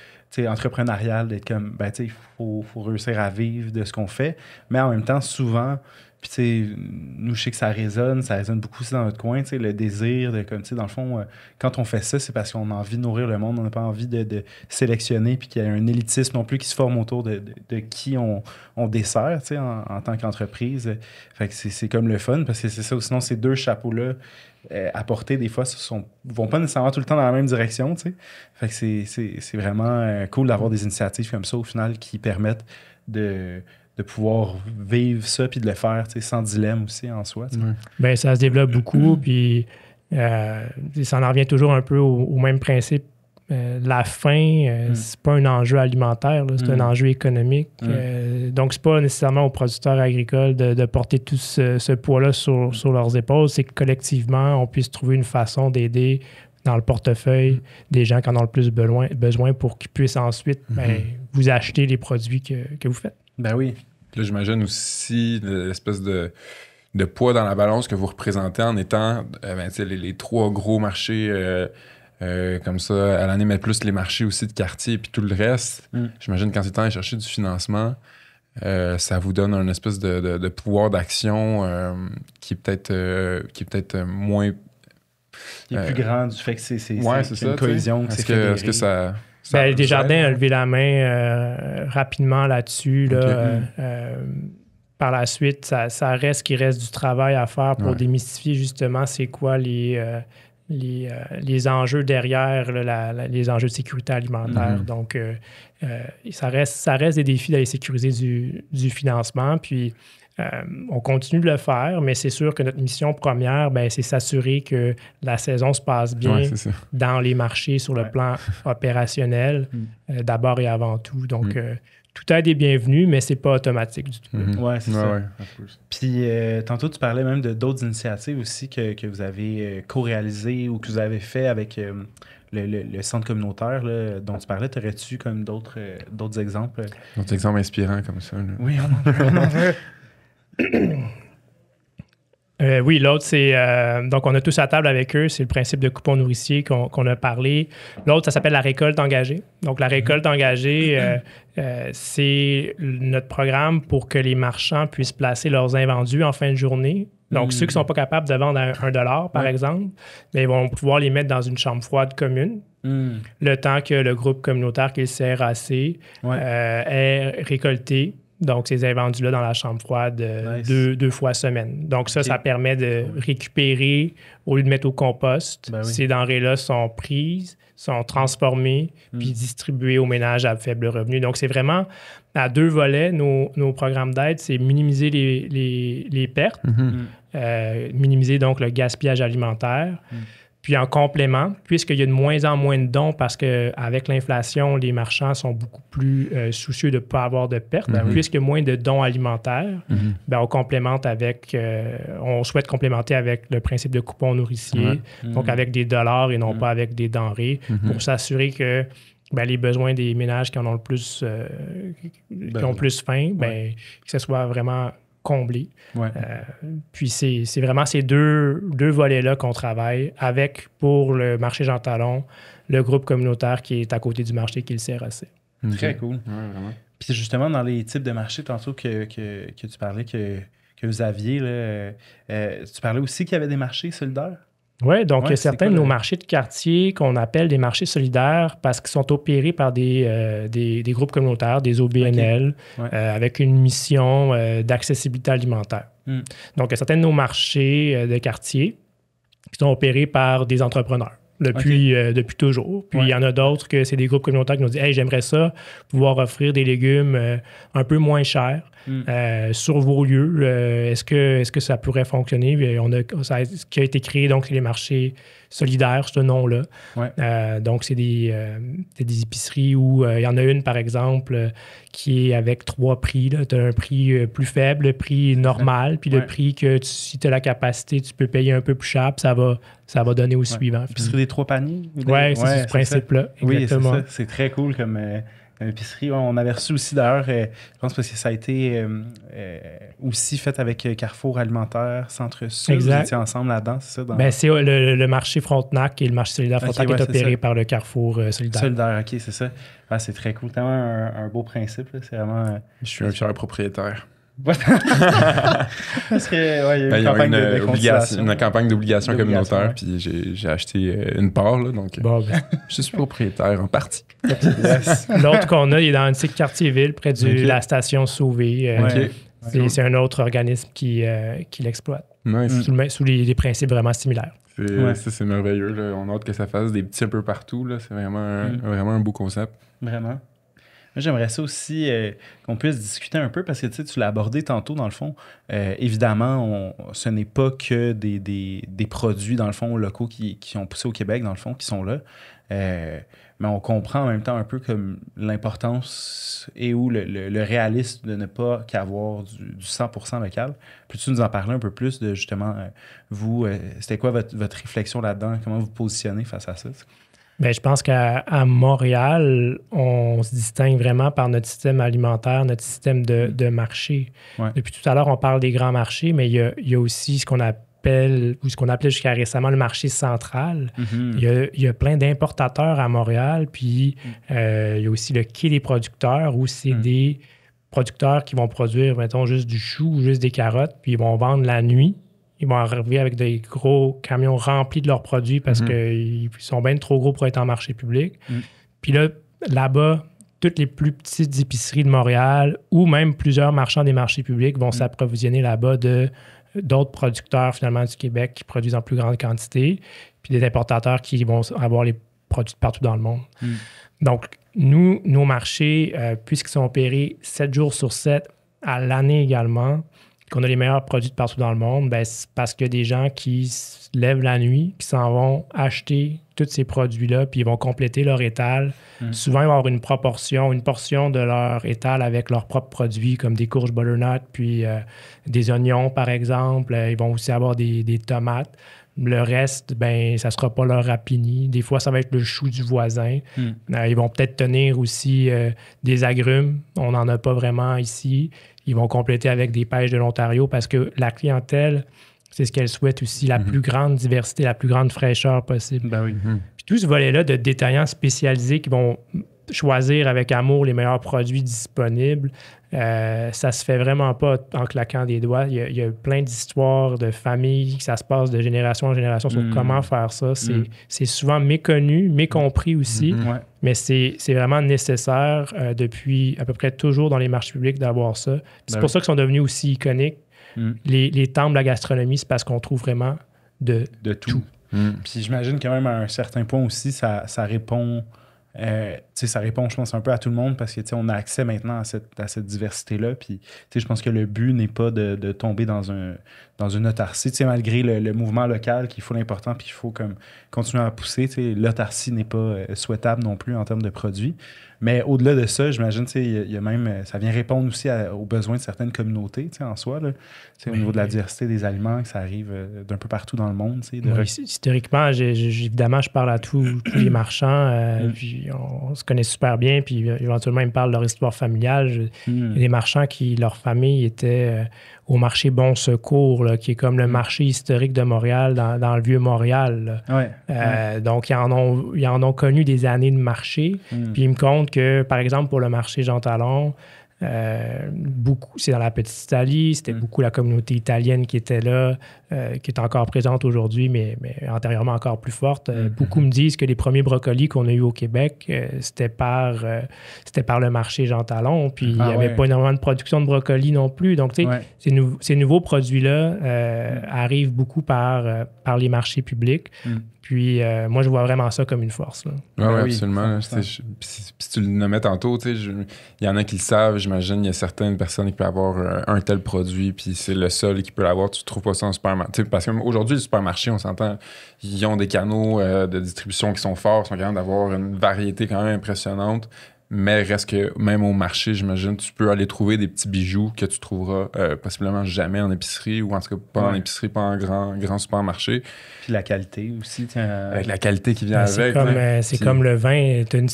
entrepreneurial, d'être comme, il faut réussir à vivre de ce qu'on fait, mais en même temps, souvent... Puis, tu sais, nous, je sais que ça résonne beaucoup aussi dans notre coin, tu sais, le désir de, comme, tu sais, dans le fond, quand on fait ça, c'est parce qu'on a envie de nourrir le monde, on n'a pas envie de sélectionner, puis qu'il y a un élitisme non plus qui se forme autour de qui on dessert, tu sais, en tant qu'entreprise. Fait que c'est comme le fun, parce que c'est ça, sinon, ces deux chapeaux-là, à porter, des fois, vont pas nécessairement tout le temps dans la même direction, tu sais. Fait que c'est vraiment cool d'avoir des initiatives comme ça, au final, qui permettent de pouvoir vivre ça puis de le faire sans dilemme aussi en soi. Bien, ça se développe beaucoup, puis ça en revient toujours un peu au même principe. La faim, c'est pas un enjeu alimentaire, là, c'est un enjeu économique. Donc, c'est pas nécessairement aux producteurs agricoles de porter tout ce poids-là sur leurs épaules. C'est que collectivement, on puisse trouver une façon d'aider dans le portefeuille des gens qui en ont le plus besoin pour qu'ils puissent ensuite vous acheter les produits que vous faites. Ben oui. Là, j'imagine aussi l'espèce de poids dans la balance que vous représentez en étant les trois gros marchés comme ça à l'année, mais plus les marchés aussi de quartier et puis tout le reste. J'imagine quand c'est temps d'aller chercher du financement, ça vous donne un espèce de pouvoir d'action qui est peut-être moins... qui est plus grand du fait que c'est une cohésion. Est-ce que ça... Desjardins a levé la main rapidement là-dessus. Par la suite, ça reste qu'il reste du travail à faire pour démystifier justement c'est quoi les enjeux derrière les enjeux de sécurité alimentaire. Donc, ça reste des défis d'aller sécuriser du financement. Puis, on continue de le faire, mais c'est sûr que notre mission première, c'est s'assurer que la saison se passe bien dans les marchés sur le plan opérationnel, d'abord et avant tout. Donc, Toute aide est bienvenue, mais c'est pas automatique du tout. Ouais, c'est ça. Ouais. Puis tantôt, tu parlais même d'autres initiatives aussi que vous avez co-réalisées ou que vous avez fait avec le centre communautaire là, dont tu parlais. T'aurais-tu comme d'autres exemples? D'autres exemples inspirants comme ça. Là. Oui, on en veut. Oui, l'autre, c'est... donc, on a tous à table avec eux. C'est le principe de coupon nourricier qu'on a parlé. L'autre, ça s'appelle la récolte engagée. Donc, la récolte engagée, c'est notre programme pour que les marchands puissent placer leurs invendus en fin de journée. Donc, ceux qui ne sont pas capables de vendre à $1, par exemple, mais ils vont pouvoir les mettre dans une chambre froide commune. Le temps que le groupe communautaire qui est le CRAC est récolté. Donc, ces invendus-là dans la chambre froide deux fois semaine. Donc, ça permet de récupérer au lieu de mettre au compost. Ces denrées-là sont prises, sont transformées, puis distribuées aux ménages à faible revenu. Donc, c'est vraiment à 2 volets, nos programmes d'aide. C'est minimiser les pertes, minimiser donc le gaspillage alimentaire. Puis en complément, puisqu'il y a de moins en moins de dons parce qu'avec l'inflation, les marchands sont beaucoup plus soucieux de ne pas avoir de pertes, puisqu'il y a moins de dons alimentaires, on complémente on souhaite complémenter avec le principe de coupon nourricier, donc avec des dollars et non pas avec des denrées, pour s'assurer que les besoins des ménages qui en ont le plus, qui ont plus faim, que ce soit vraiment comblé. Puis c'est vraiment ces deux volets-là qu'on travaille avec pour le marché Jean Talon, le groupe communautaire qui est à côté du marché qui est le CRAC. Très cool. Vraiment. Puis justement, dans les types de marchés, tantôt que tu parlais que vous aviez, là, tu parlais aussi qu'il y avait des marchés solidaires? Oui, donc il y a certains de nos marchés de quartier qu'on appelle des marchés solidaires parce qu'ils sont opérés par des groupes communautaires, des OBNL, avec une mission d'accessibilité alimentaire. Donc, il y a certains de nos marchés de quartier qui sont opérés par des entrepreneurs depuis toujours. Puis, il y en a d'autres que c'est des groupes communautaires qui nous disent « Hey, j'aimerais ça, pouvoir offrir des légumes un peu moins chers sur vos lieux. Est-ce que ça pourrait fonctionner? » Ce qui a été créé, donc, c'est les marchés solidaires, ce nom-là. Donc, c'est des épiceries où il y en a une, par exemple, qui est avec 3 prix. Tu as un prix plus faible, le prix normal, puis le prix que si tu as la capacité, tu peux payer un peu plus cher, puis ça va donner au suivant. Épicerie des 3 paniers? Oui, c'est ce principe-là. Oui, c'est ça. C'est très cool comme épicerie. On avait reçu aussi, d'ailleurs, je pense parce que ça a été aussi fait avec Carrefour Alimentaire, Centre-Sud. Vous étiez ensemble là-dedans, c'est ça? C'est le marché Frontenac et le marché solidaire Frontenac qui est opéré par le Carrefour solidaire. Solidaire, OK, c'est ça. C'est très cool. Tellement un beau principe. Là. C'est vraiment... Je suis un fier propriétaire. Parce que, il y a une campagne d'obligation communautaire, puis j'ai acheté une part, là, donc je suis propriétaire en partie. L'autre qu'on a, il est dans un petit quartier-ville, près de la station Sauvé. C'est un autre organisme qui l'exploite, sous les principes vraiment similaires. Ça, c'est merveilleux. Là. On a hâte que ça fasse des petits un peu partout. Là. C'est vraiment un beau concept. Vraiment. Moi, j'aimerais ça aussi qu'on puisse discuter un peu parce que tu l'as abordé tantôt, dans le fond. Évidemment, ce n'est pas que des produits, dans le fond, locaux qui ont poussé au Québec, dans le fond, qui sont là. Mais on comprend en même temps un peu comme l'importance et ou le réalisme de ne pas qu'avoir du 100% local. Peux-tu nous en parler un peu plus de, justement, vous, c'était quoi votre réflexion là-dedans? Comment vous positionnez face à ça? Bien, je pense qu'à Montréal, on se distingue vraiment par notre système alimentaire, notre système de marché. Depuis tout à l'heure, on parle des grands marchés, mais il y a aussi ce qu'on appelle, ou ce qu'on appelait jusqu'à récemment le marché central. Il y a plein d'importateurs à Montréal, puis il y a aussi le quai des producteurs, où c'est des producteurs qui vont produire, mettons, juste du chou ou juste des carottes, puis ils vont vendre la nuit. Ils vont arriver avec des gros camions remplis de leurs produits parce qu'ils sont bien trop gros pour être en marché public. Puis là-bas, toutes les plus petites épiceries de Montréal ou même plusieurs marchands des marchés publics vont s'approvisionner là-bas d'autres producteurs, finalement, du Québec qui produisent en plus grande quantité, puis des importateurs qui vont avoir les produits de partout dans le monde. Donc, nos marchés, puisqu'ils sont opérés 7 jours sur 7 à l'année également, qu'on a les meilleurs produits de partout dans le monde, c'est parce qu'il y a des gens qui se lèvent la nuit, qui s'en vont acheter tous ces produits-là, puis ils vont compléter leur étal. Souvent, ils vont avoir une portion de leur étal avec leurs propres produits, comme des courges butternut, puis des oignons, par exemple. Ils vont aussi avoir des tomates. Le reste, ben, ça ne sera pas leur rapini. Des fois, ça va être le chou du voisin. Ils vont peut-être tenir aussi des agrumes. On n'en a pas vraiment ici. Ils vont compléter avec des pêches de l'Ontario parce que la clientèle, c'est ce qu'elle souhaite aussi, la plus grande diversité, la plus grande fraîcheur possible. Ben oui. Puis tout ce volet-là de détaillants spécialisés qui vont choisir avec amour les meilleurs produits disponibles, ça se fait vraiment pas en claquant des doigts. Il y a plein d'histoires de familles, ça se passe de génération en génération sur comment faire ça. C'est souvent méconnu, mécompris aussi, mais c'est vraiment nécessaire depuis à peu près toujours dans les marchés publics d'avoir ça. C'est pour ça qu'ils sont devenus aussi iconiques. Les temples de la gastronomie, c'est parce qu'on trouve vraiment de tout. Puis j'imagine quand même à un certain point aussi, ça répond... ça répond, je pense, un peu à tout le monde parce que on a accès maintenant à cette diversité-là. Puis je pense que le but n'est pas de tomber dans une autarcie. Malgré le mouvement local qui faut l'important puis il faut comme continuer à pousser, l'autarcie n'est pas souhaitable non plus en termes de produits. Mais au-delà de ça, j'imagine, il y a même, ça vient répondre aussi aux besoins de certaines communautés en soi. Là, au niveau de la diversité des aliments, que ça arrive d'un peu partout dans le monde. Historiquement, évidemment, je parle à tous les marchands, puis on se connaît super bien, puis éventuellement, ils me parlent de leur histoire familiale. Il y a des marchands qui, leur famille était au marché Bon Secours, là, qui est comme le marché historique de Montréal, dans le vieux Montréal. Donc, ils en ont connu des années de marché. Puis ils me comptent que, par exemple, pour le marché Jean Talon, beaucoup, c'est dans la Petite Italie, c'était beaucoup la communauté italienne qui était là, qui est encore présente aujourd'hui, mais antérieurement encore plus forte. Beaucoup me disent que les premiers brocolis qu'on a eus au Québec, c'était par le marché Jean Talon, puis il n'y avait pas énormément de production de brocolis non plus. Donc, tu sais, ces nouveaux produits-là arrivent beaucoup par les marchés publics. Puis moi, je vois vraiment ça comme une force. Oui, absolument. Si tu le nommais tantôt, il y en a qui le savent, j'imagine. Il y a certaines personnes qui peuvent avoir un tel produit, puis c'est le seul qui peut l'avoir. Tu ne trouves pas ça en supermarché. Parce qu'aujourd'hui, le supermarché, on s'entend, ils ont des canaux de distribution qui sont forts, ils sont capables d'avoir une variété quand même impressionnante. Mais reste que même au marché, j'imagine, tu peux aller trouver des petits bijoux que tu trouveras possiblement jamais en épicerie ou en tout cas pas en épicerie, pas en grand supermarché. Puis la qualité aussi. Avec la qualité qui vient avec. C'est comme le vin. Tu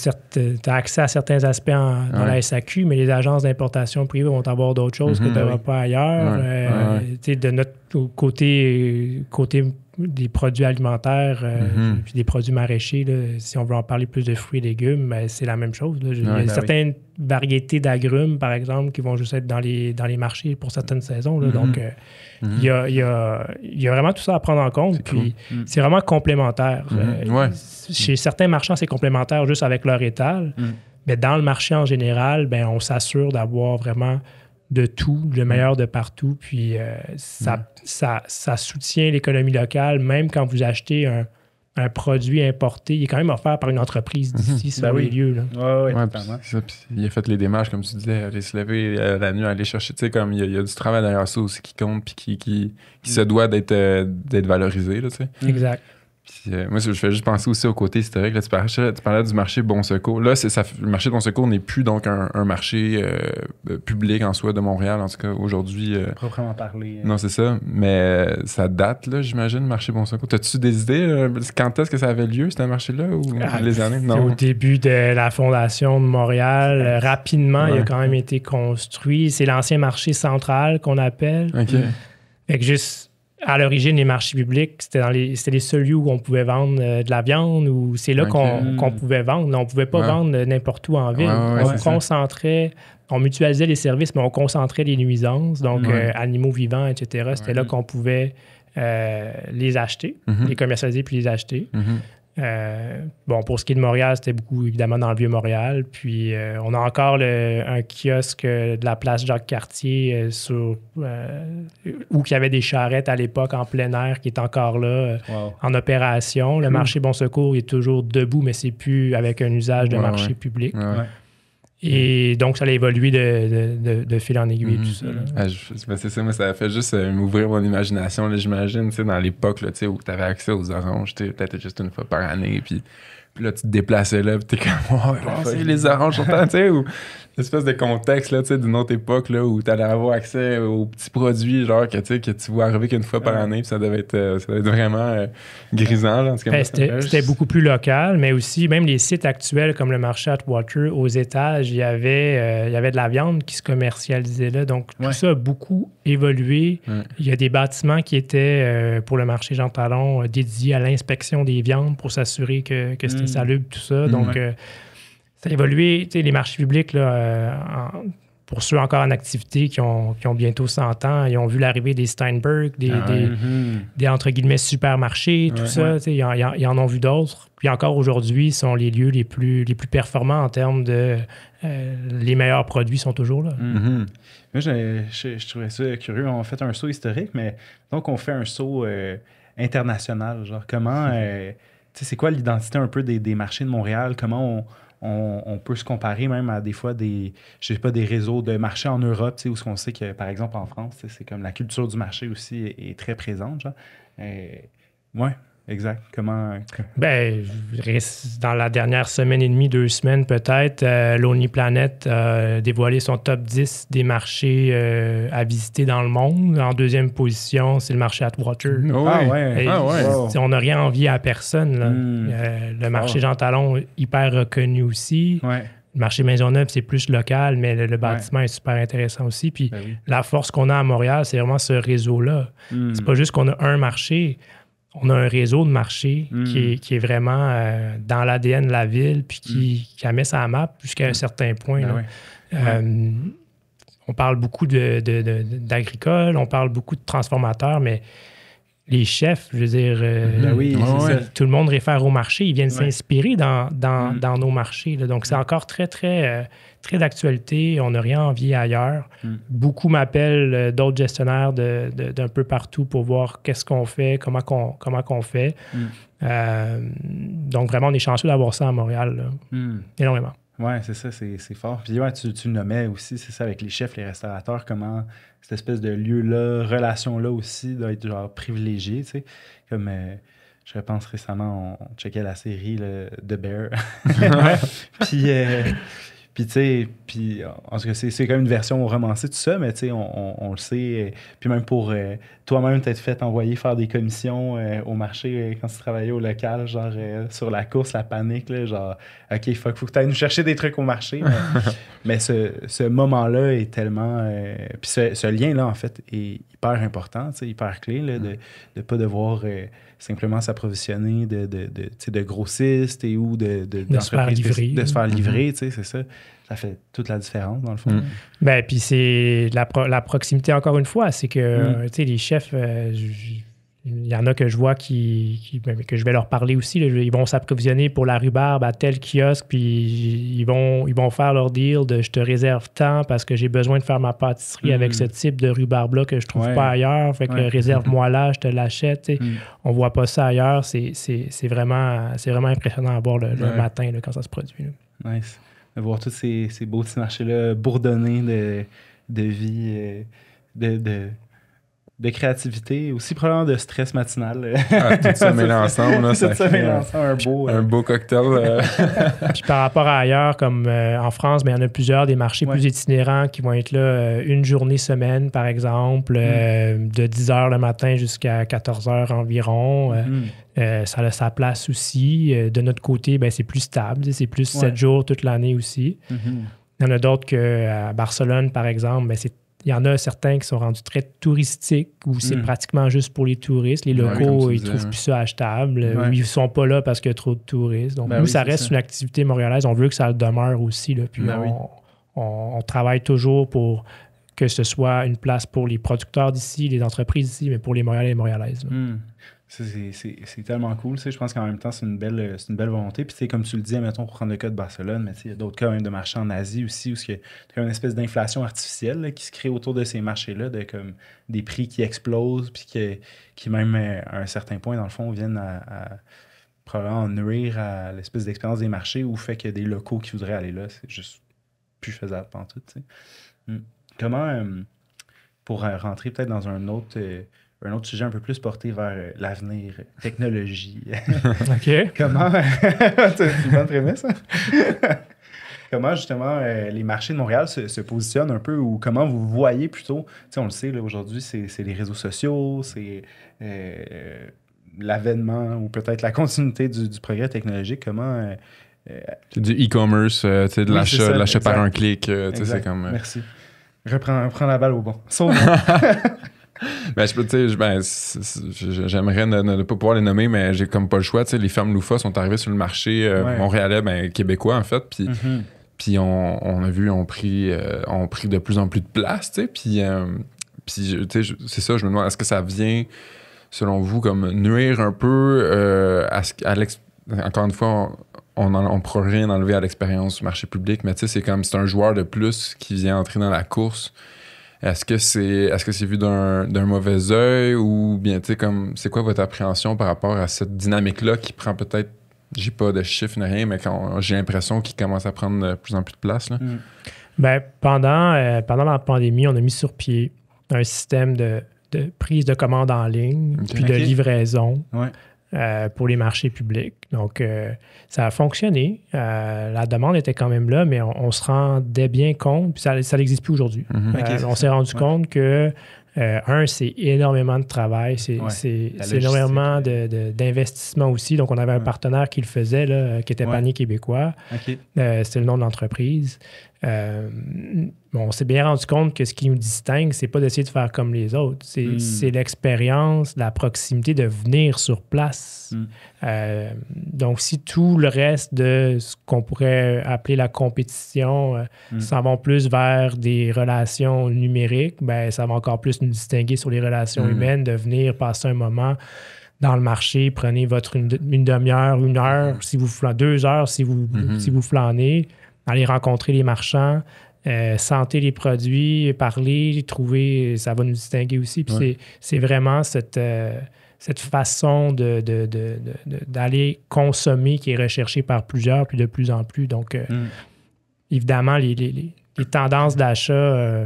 as accès à certains aspects dans la SAQ, mais les agences d'importation privée vont avoir d'autres choses que tu n'auras pas ailleurs. De notre côté des produits alimentaires, puis des produits maraîchers, là, si on veut en parler plus de fruits et légumes, c'est la même chose. Là. Il y a certaines variétés d'agrumes, par exemple, qui vont juste être dans les marchés pour certaines saisons. Là. Donc, il y a vraiment tout ça à prendre en compte. Puis, c'est vraiment complémentaire. Chez certains marchands, c'est complémentaire juste avec leur étal. Mais dans le marché en général, ben, on s'assure d'avoir vraiment de tout, le meilleur de partout, puis ça soutient l'économie locale, même quand vous achetez un produit importé, il est quand même offert par une entreprise d'ici sur les lieux. Oui, il a fait les démarches, comme tu disais, aller se lever la nuit, aller chercher, tu sais, comme il y a du travail derrière ça aussi qui compte, puis qui se doit d'être valorisé, là, tu sais. Exact. Puis, moi, je fais juste penser aussi au côté historique. Là, tu parlais du marché Bon Secours. Là, le marché Bon Secours n'est plus donc un marché public en soi de Montréal, en tout cas aujourd'hui. Proprement parlé. Non, c'est ça. Mais ça date, là, j'imagine, le marché Bon Secours. T'as-tu des idées? Quand est-ce que ça avait lieu, ce marché-là? Ou les années? Non. Au début de la fondation de Montréal. Rapidement, il a quand même été construit. C'est l'ancien marché central qu'on appelle. OK. Fait que juste... À l'origine, les marchés publics, c'était les seuls lieux où on pouvait vendre de la viande, ou c'est là qu'on pouvait vendre. On ne pouvait pas vendre n'importe où en ville. On concentrait, on mutualisait les services, mais on concentrait les nuisances, donc animaux vivants, etc. C'était là qu'on pouvait les acheter, les commercialiser puis les acheter. Pour ce qui est de Montréal, c'était beaucoup, évidemment, dans le Vieux-Montréal. Puis, on a encore un kiosque de la place Jacques-Cartier où il y avait des charrettes à l'époque en plein air qui est encore là, en opération. Le marché Bon Secours est toujours debout, mais c'est plus avec un usage de marché public. Et donc, ça a évolué de fil en aiguille, tout ça. C'est ça, moi, ça a fait juste m'ouvrir mon imagination, là, j'imagine, dans l'époque là, où tu avais accès aux oranges, peut-être juste une fois par année, puis là, tu te déplaçais là, puis t'es comme, c'est les oranges, autant, tu sais, ou une espèce de contexte, là, tu sais, d'une autre époque, là, où t'allais avoir accès aux petits produits, genre, que tu vois arriver qu'une fois par année, puis ça devait être vraiment grisant, là, en tout cas. C'était beaucoup plus local, mais aussi, même les sites actuels, comme le marché Atwater, aux étages, il y avait de la viande qui se commercialisait là, donc tout ça a beaucoup évolué. Il y a des bâtiments qui étaient, pour le marché Jean Talon, dédiés à l'inspection des viandes pour s'assurer que c'était salubre, tout ça, donc... ça a évolué, les marchés publics, là, pour ceux encore en activité qui ont bientôt 100 ans, ils ont vu l'arrivée des Steinberg, des entre guillemets supermarchés, tout ça. Ils en ont vu d'autres. Puis encore aujourd'hui, sont les lieux les plus performants en termes de... les meilleurs produits sont toujours là. Moi, je trouvais ça curieux. On a fait un saut historique, mais donc on fait un saut international. Genre, comment... c'est quoi l'identité un peu des marchés de Montréal? Comment on peut se comparer même à des fois des réseaux de marchés en Europe, où on sait que, par exemple, en France, c'est comme la culture du marché aussi est très présente. Genre. Ouais, exact. Comment... Ben, dans la dernière semaine et demie, 2 semaines peut-être, Lonely Planet a dévoilé son top 10 des marchés à visiter dans le monde. En deuxième position, c'est le marché Atwater. On n'a rien envié à personne. Là. Le marché Jean Talon, hyper reconnu aussi. Le marché Maisonneuve, c'est plus local, mais le bâtiment est super intéressant aussi. Puis la force qu'on a à Montréal, c'est vraiment ce réseau-là. C'est pas juste qu'on a un marché. On a un réseau de marchés qui est vraiment dans l'ADN de la ville, puis qui a mis ça à la map jusqu'à un certain point. On parle beaucoup d'agricole, on parle beaucoup de transformateurs, mais les chefs, je veux dire, tout le monde réfère au marché, ils viennent s'inspirer dans nos marchés. Là. Donc, c'est encore très, très, très d'actualité. On n'a rien envié ailleurs. Beaucoup m'appellent d'autres gestionnaires d'un peu partout pour voir qu'est-ce qu'on fait, comment qu'on fait. Donc, vraiment, on est chanceux d'avoir ça à Montréal. Là. Énormément. Oui, c'est ça, c'est fort. Puis tu le nommais aussi, c'est ça, avec les chefs, les restaurateurs, comment cette espèce de lieu-là, relation-là aussi, doit être genre privilégiée, tu sais. Comme, je repense récemment, on checkait la série The Bear. Puis, tu sais, en tout cas, c'est quand même une version romancée, tout ça, mais tu sais, on le sait. Puis même pour toi-même, t'être fait envoyer faire des commissions au marché quand tu travaillais au local, genre sur la course, la panique, là, genre, OK, faut que tu ailles nous chercher des trucs au marché. Mais ce moment-là est tellement... puis ce lien-là, en fait, est hyper important, tu sais, hyper clé, là, de ne pas devoir... simplement s'approvisionner de grossistes ou d'entreprises, de se faire livrer, tu sais, c'est ça. Ça fait toute la différence, dans le fond. Ben, puis c'est la proximité, encore une fois, c'est que, tu sais, les chefs, il y en a que je vois que je vais leur parler aussi. Là, ils vont s'approvisionner pour la rhubarbe à tel kiosque, puis ils vont faire leur deal de je te réserve tant parce que j'ai besoin de faire ma pâtisserie avec ce type de rhubarbe-là que je trouve pas ailleurs. Fait que réserve-moi là, je te l'achète. On voit pas ça ailleurs. C'est vraiment impressionnant à voir le matin là, quand ça se produit. Là. Nice. De voir tous ces beaux petits marchés-là bourdonnés de vie, de créativité, aussi probablement de stress matinal. Tout ça mêlé ensemble. Là, ça mêlé ensemble, un beau cocktail. Puis par rapport à ailleurs, comme en France, il y en a plusieurs des marchés plus itinérants qui vont être là une journée semaine, par exemple, de 10 h le matin jusqu'à 14 h environ. Ça a sa place aussi. De notre côté, c'est plus stable. C'est plus 7 jours toute l'année aussi. Il y en a d'autres qu'à Barcelone, par exemple, il y en a certains qui sont rendus très touristiques où c'est pratiquement juste pour les touristes. Les locaux, ils ne trouvent plus ça achetable. Ou ils ne sont pas là parce qu'il y a trop de touristes. Donc, nous, ça reste une activité montréalaise. On veut que ça le demeure aussi. Là. Puis on travaille toujours pour que ce soit une place pour les producteurs d'ici, les entreprises d'ici, mais pour les Montréalais et les Montréalaises. C'est tellement cool. Je pense qu'en même temps, c'est une belle volonté. Puis, comme tu le dis, mettons, pour prendre le cas de Barcelone, mais il y a d'autres cas même de marchés en Asie aussi où il y a comme une espèce d'inflation artificielle là, qui se crée autour de ces marchés-là, de comme des prix qui explosent, puis qui même, à un certain point, dans le fond, viennent à probablement nuire à l'espèce d'expérience des marchés ou fait qu'il y a des locaux qui voudraient aller là. C'est juste plus faisable pantoute, tu sais. Comment, pour rentrer peut-être dans un autre sujet un peu plus porté vers l'avenir, technologie. OK. Comment... C'est une bonne prémisse, hein? Comment, justement, les marchés de Montréal se positionnent un peu, ou comment vous voyez plutôt, tu sais, on le sait, là, aujourd'hui, c'est les réseaux sociaux, c'est l'avènement ou peut-être la continuité du progrès technologique. Comment... c'est du e-commerce, tu sais, de l'achat par un clic, tu sais, c'est comme... Merci. Prends la balle au bon. Ben, j'aimerais ne pas pouvoir les nommer, mais j'ai comme pas le choix. Tu sais, les fermes Loufa sont arrivées sur le marché montréalais, québécois, en fait. Puis on a vu, ont pris de plus en plus de place, tu sais. Puis tu sais, c'est ça, je me demande, est-ce que ça vient, selon vous, comme nuire un peu encore une fois, on ne pourra rien enlever à l'expérience du marché public, mais tu sais, c'est un joueur de plus qui vient entrer dans la course. Est-ce que c'est vu d'un mauvais œil, ou bien, tu sais, comme, c'est quoi votre appréhension par rapport à cette dynamique-là qui prend peut-être, j'ai pas de chiffres ni rien, mais j'ai l'impression qu'il commence à prendre de plus en plus de place, là? Ben, pendant la pandémie, on a mis sur pied un système de prise de commande en ligne, puis de livraison. Pour les marchés publics. Donc, ça a fonctionné. La demande était quand même là, mais on se rendait bien compte, puis ça n'existe plus aujourd'hui. On s'est rendu compte que, c'est énormément de travail, c'est énormément d'investissement aussi. Donc, on avait un partenaire qui le faisait, là, qui était Panier Québécois. C'était le nom de l'entreprise. On s'est bien rendu compte que ce qui nous distingue, c'est pas d'essayer de faire comme les autres. C'est l'expérience, la proximité de venir sur place. Donc, si tout le reste de ce qu'on pourrait appeler la compétition s'en vont plus vers des relations numériques, ben ça va encore plus nous distinguer sur les relations humaines, de venir passer un moment dans le marché, prenez une demi-heure, 1 heure, 2 heures si vous flânez, aller rencontrer les marchands, senter les produits, parler, trouver, ça va nous distinguer aussi. Puis c'est vraiment cette façon d'aller consommer qui est recherchée par plusieurs, puis de plus en plus. Donc, évidemment, les tendances d'achat,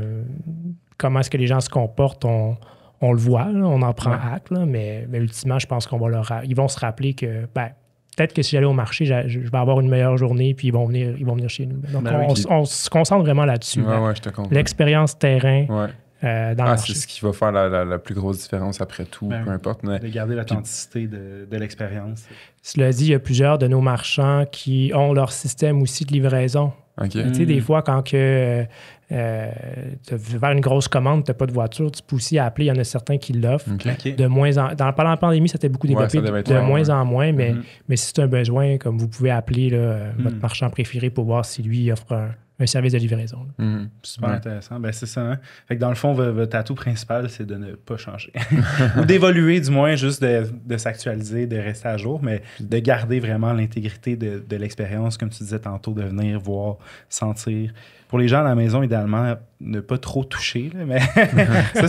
comment est-ce que les gens se comportent, on le voit, là, on en prend acte, là, mais ultimement, je pense ils vont se rappeler que peut-être que si j'allais au marché, je vais avoir une meilleure journée, puis ils vont venir chez nous. Donc, on se concentre vraiment là-dessus. Je te comprends. L'expérience terrain dans le marché. C'est ce qui va faire la plus grosse différence après tout, peu importe. Mais... De garder l'authenticité de l'expérience. Cela dit, il y a plusieurs de nos marchands qui ont leur système aussi de livraison. Tu sais, des fois, quand tu veux faire une grosse commande, tu n'as pas de voiture, tu peux aussi appeler. Il y en a certains qui l'offrent. Pendant la pandémie, ça s'était beaucoup développé, moins en moins, mais si c'est un besoin, comme vous pouvez appeler votre marchand préféré pour voir si lui offre un service de livraison. Super intéressant. Ben, c'est ça. Hein? Fait que dans le fond, votre atout principal, c'est de ne pas changer. Ou d'évoluer, du moins, juste de s'actualiser, de rester à jour, mais de garder vraiment l'intégrité de l'expérience, comme tu disais tantôt, de venir voir, sentir. Pour les gens à la maison, idéalement, ne pas trop toucher. Là, mais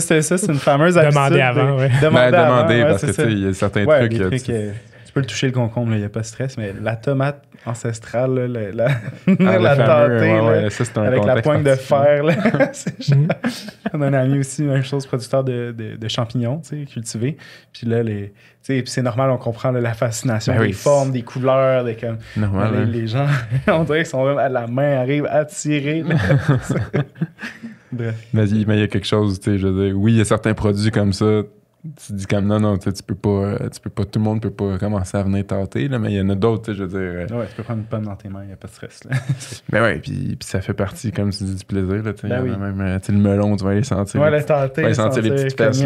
ça, c'est une fameuse habitude. Demander avant, oui. Demander, parce que il y a certains trucs... Tu peux le toucher, le concombre, il n'y a pas de stress, mais la tomate ancestrale, la tâter, avec la pointe de fer. Là, on a un ami aussi, même chose, producteur de champignons cultivés. Puis là, c'est normal, on comprend la fascination des formes, des couleurs. Normal, les gens, on dirait qu'ils sont même à la main, arrivent à tirer. Bref. Mais il y a quelque chose, je veux dire, oui, il y a certains produits comme ça. Tu dis comme non, tu peux pas, tout le monde peut pas commencer à venir tâter, là, mais il y en a d'autres, je veux dire. Tu peux prendre une pomme dans tes mains, il n'y a pas de stress. Là. Mais ouais, puis ça fait partie, comme tu dis, du plaisir. Là, y en a même, le melon, tu vas aller sentir. Ouais, sentir les petites fesses.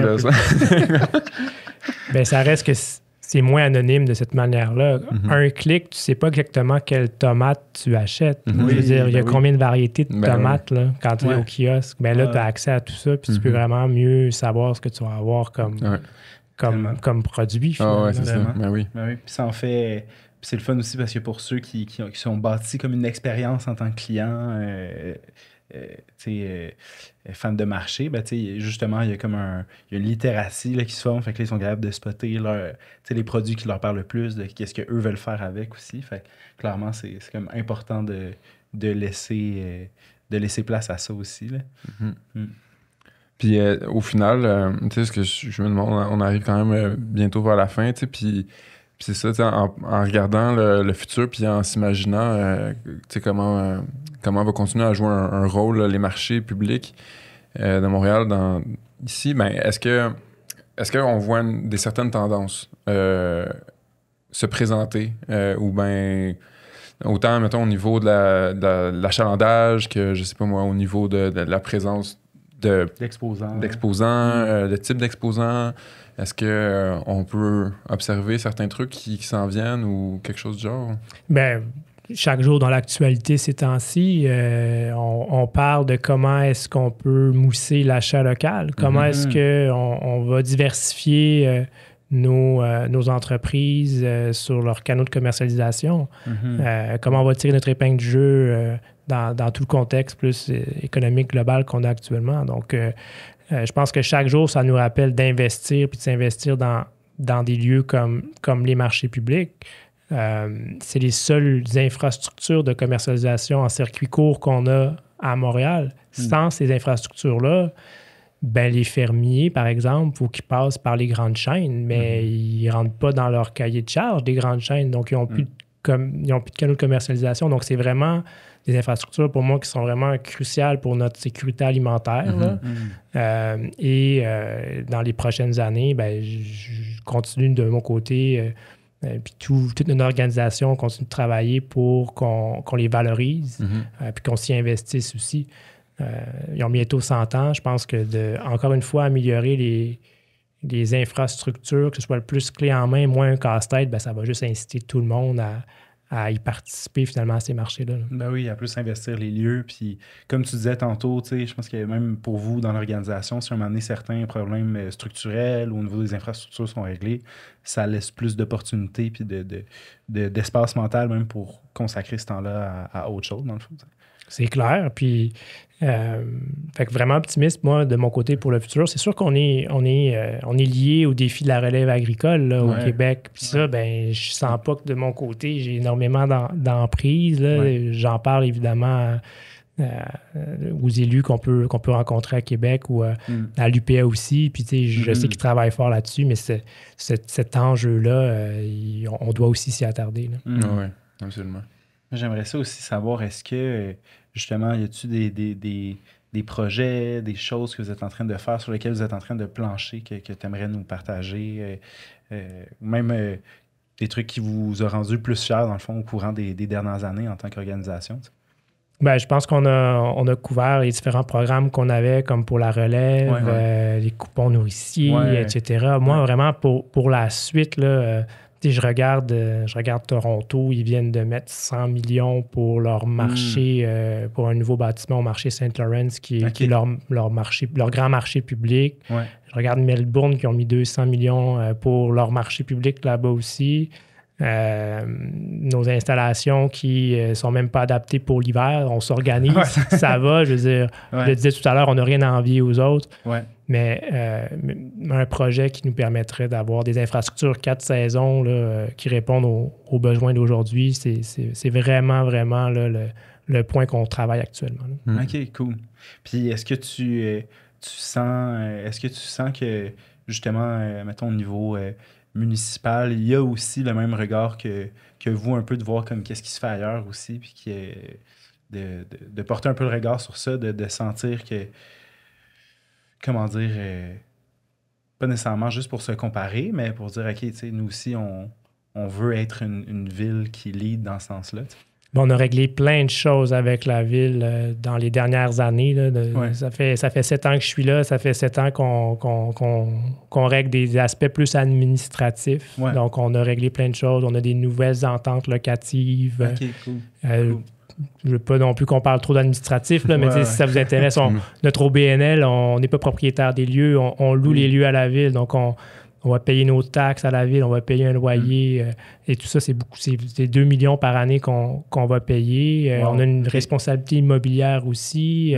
Ben, ça reste que c'est moins anonyme de cette manière-là. Un clic, tu sais pas exactement quelle tomate tu achètes. Je veux dire, il y a combien de variétés de tomates là, quand tu es au kiosque. Ben là, tu as accès à tout ça, puis tu peux vraiment mieux savoir ce que tu vas avoir comme produit. C'est ça. Ben oui. Puis ça en fait... c'est le fun aussi parce que pour ceux qui sont bâtis comme une expérience en tant que client... fans de marché, justement, il y a comme une littératie là, qui se forme, fait que là, ils sont capables de spotter les produits qui leur parlent le plus, de qu'est-ce qu'eux veulent faire avec aussi. Fait que, clairement, c'est comme important de laisser laisser place à ça aussi. Là. Puis au final, tu sais, ce que je me demande, on arrive quand même bientôt vers la fin, tu sais, puis c'est ça, tu sais, en regardant le futur, puis en s'imaginant, tu sais, comment va continuer à jouer un rôle, les marchés publics de Montréal ici, ben, est-ce qu'on voit des certaines tendances se présenter, ou bien autant, mettons, au niveau de l'achalandage que, je sais pas moi, au niveau de la présence d'exposants, le type d'exposants. Est-ce qu'on peut observer certains trucs qui s'en viennent ou quelque chose du genre? Bien, chaque jour dans l'actualité ces temps-ci, on parle de comment est-ce qu'on peut mousser l'achat local, comment est-ce qu'on va diversifier nos entreprises sur leurs canaux de commercialisation, comment on va tirer notre épingle du jeu dans tout le contexte plus économique global qu'on a actuellement. Donc, je pense que chaque jour, ça nous rappelle d'investir puis de s'investir dans des lieux comme les marchés publics. C'est les seules infrastructures de commercialisation en circuit court qu'on a à Montréal. Sans ces infrastructures-là, ben, les fermiers, par exemple, il faut qu'ils passent par les grandes chaînes, mais ils ne rentrent pas dans leur cahier de charge des grandes chaînes. Donc, ils n'ont plus de canaux de commercialisation. Donc, c'est vraiment des infrastructures, pour moi, qui sont vraiment cruciales pour notre sécurité alimentaire. Et dans les prochaines années, ben, je continue de mon côté, puis toute notre organisation continue de travailler pour qu'on les valorise, puis qu'on s'y investisse aussi. Ils ont bientôt 100 ans. Je pense que encore une fois, améliorer les infrastructures, que ce soit le plus clé en main, moins un casse-tête, ben, ça va juste inciter tout le monde à y participer finalement à ces marchés-là. Ben oui, à plus investir les lieux. Puis comme tu disais tantôt, je pense que même pour vous dans l'organisation, si à un moment donné certains problèmes structurels ou au niveau des infrastructures sont réglés, ça laisse plus d'opportunités puis d'espace mental même pour consacrer ce temps-là à autre chose, dans le fond. C'est clair. Puis, fait que vraiment optimiste, moi, de mon côté, pour le futur. C'est sûr qu'on est lié au défi de la relève agricole là, au Québec. Puis ça, ben, je sens pas que de mon côté, j'ai énormément d'emprise. J'en parle évidemment aux élus qu'on peut rencontrer à Québec ou à l'UPA aussi. Puis, je sais qu'ils travaillent fort là-dessus, mais cet enjeu-là, on doit aussi s'y attarder. Oui, absolument. J'aimerais ça aussi savoir, est-ce que, justement, y a-t-il des projets, des choses que vous êtes en train de faire, sur lesquelles vous êtes en train de plancher, que tu aimerais nous partager, même des trucs qui vous ont rendu plus fiers, dans le fond, au courant des dernières années en tant qu'organisation? Ben, je pense qu'on a couvert les différents programmes qu'on avait, comme pour la relève, les coupons nourriciers, etc. Moi, vraiment, pour la suite, là, je regarde Toronto, ils viennent de mettre 100 millions pour leur marché, pour un nouveau bâtiment au marché Saint-Laurent, qui est leur grand marché public. Je regarde Melbourne, qui ont mis 200 millions pour leur marché public là-bas aussi. Nos installations qui sont même pas adaptées pour l'hiver, on s'organise, ça va. Je veux dire, je le disais tout à l'heure, on n'a rien à envier aux autres. Mais un projet qui nous permettrait d'avoir des infrastructures 4 saisons là, qui répondent aux besoins d'aujourd'hui, c'est vraiment, vraiment là, le point qu'on travaille actuellement. OK, cool. Puis est-ce que tu sens que, justement, mettons au niveau municipal, il y a aussi le même regard que vous, un peu de voir comme qu'est-ce qui se fait ailleurs aussi, puis de porter un peu le regard sur ça, de sentir que, comment dire, pas nécessairement juste pour se comparer, mais pour dire, OK, tu sais, nous aussi, on veut être une ville qui lead dans ce sens-là. T'sais. On a réglé plein de choses avec la ville dans les dernières années. Là, ça fait 7 ans que je suis là. Ça fait 7 ans qu'on règle des aspects plus administratifs. Donc, on a réglé plein de choses. On a des nouvelles ententes locatives. OK, cool. Je ne veux pas non plus qu'on parle trop d'administratif, là, mais si ça vous intéresse, notre OBNL, on n'est pas propriétaire des lieux, on loue les lieux à la ville. Donc, on va payer nos taxes à la ville, on va payer un loyer. Et tout ça, c'est 2 millions par année qu'on va payer. On a une responsabilité immobilière aussi,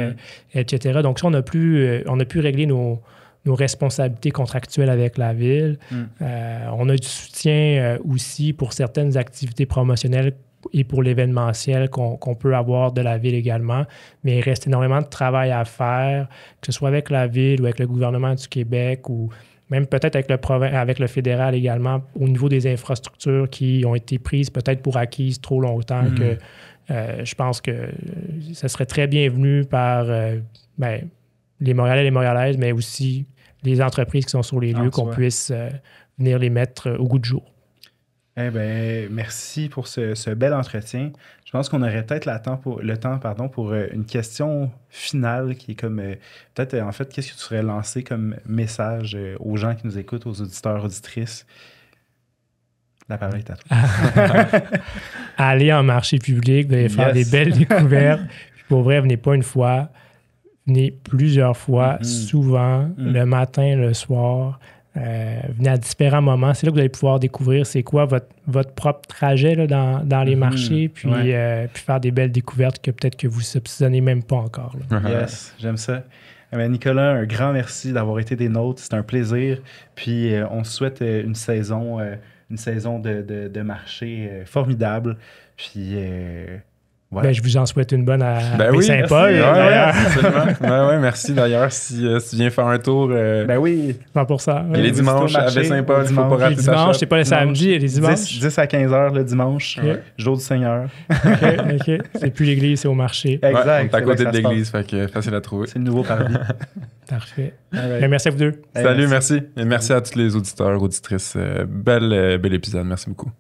etc. Donc, ça, on a pu régler nos responsabilités contractuelles avec la ville. On a du soutien aussi pour certaines activités promotionnelles et pour l'événementiel qu'on peut avoir de la ville également. Mais il reste énormément de travail à faire, que ce soit avec la ville ou avec le gouvernement du Québec ou même peut-être avec le fédéral également, au niveau des infrastructures qui ont été prises peut-être pour acquises trop longtemps, que je pense que ça serait très bienvenu par les Montréalais et les Montréalaises, mais aussi les entreprises qui sont sur les lieux, qu'on puisse venir les mettre au goût du jour. Eh bien, merci pour ce bel entretien. Je pense qu'on aurait peut-être le temps pour une question finale qui est comme, peut-être, en fait, qu'est-ce que tu serais lancé comme message aux gens qui nous écoutent, aux auditeurs, auditrices? La parole est à toi. Allez en marché public, vous allez faire des belles découvertes. Puis pour vrai, venez pas une fois, venez plusieurs fois, souvent, le matin, le soir. Venez à différents moments. C'est là que vous allez pouvoir découvrir c'est quoi votre propre trajet là, dans les marchés, puis faire des belles découvertes que peut-être que vous ne soupçonnez même pas encore. Là. Yes, j'aime ça. Nicolas, un grand merci d'avoir été des nôtres. C'est un plaisir. Puis on se souhaite une saison de marché formidable. Puis ouais. Ben, je vous en souhaite une bonne à Saint-Paul. Saint-Paul. Merci d'ailleurs. Si tu viens faire un tour. Ben oui. 100%. Et les dimanches à Saint-Paul, il ne faut pas rater les dimanches, c'est pas le samedi, les dimanches. 10 à 15 heures le dimanche, jour du Seigneur. OK. C'est plus l'église, c'est au marché. Exact. Ouais, on est à côté de l'église, fait que facile à trouver. C'est le nouveau parvis. Parfait. Ben, merci à vous deux. Salut, merci. Et merci à tous les auditeurs, auditrices. Bel épisode. Merci beaucoup.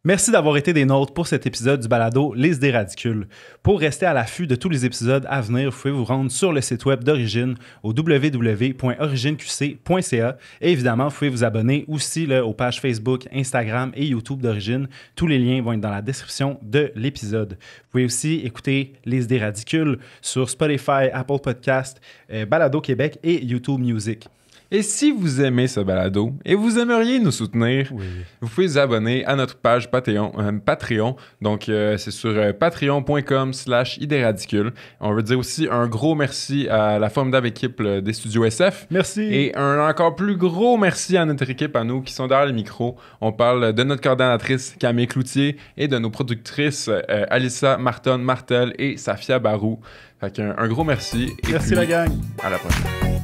Merci d'avoir été des nôtres pour cet épisode du balado Les idées ridicules. Pour rester à l'affût de tous les épisodes à venir, vous pouvez vous rendre sur le site web d'Origine au www.origineqc.ca et évidemment, vous pouvez vous abonner aussi là, aux pages Facebook, Instagram et YouTube d'Origine. Tous les liens vont être dans la description de l'épisode. Vous pouvez aussi écouter Les idées ridicules sur Spotify, Apple Podcasts, Balado Québec et YouTube Music. Et si vous aimez ce balado et vous aimeriez nous soutenir, vous pouvez vous abonner à notre page Patreon. Donc, c'est sur patreon.com/idéesridicules. On veut dire aussi un gros merci à la formidable équipe des studios SF. Merci. Et un encore plus gros merci à notre équipe, à nous qui sont derrière les micros. On parle de notre coordonnatrice Camille Cloutier et de nos productrices Alissa Martel et Safia Barou. Fait qu'un gros merci. Merci la gang. À la prochaine.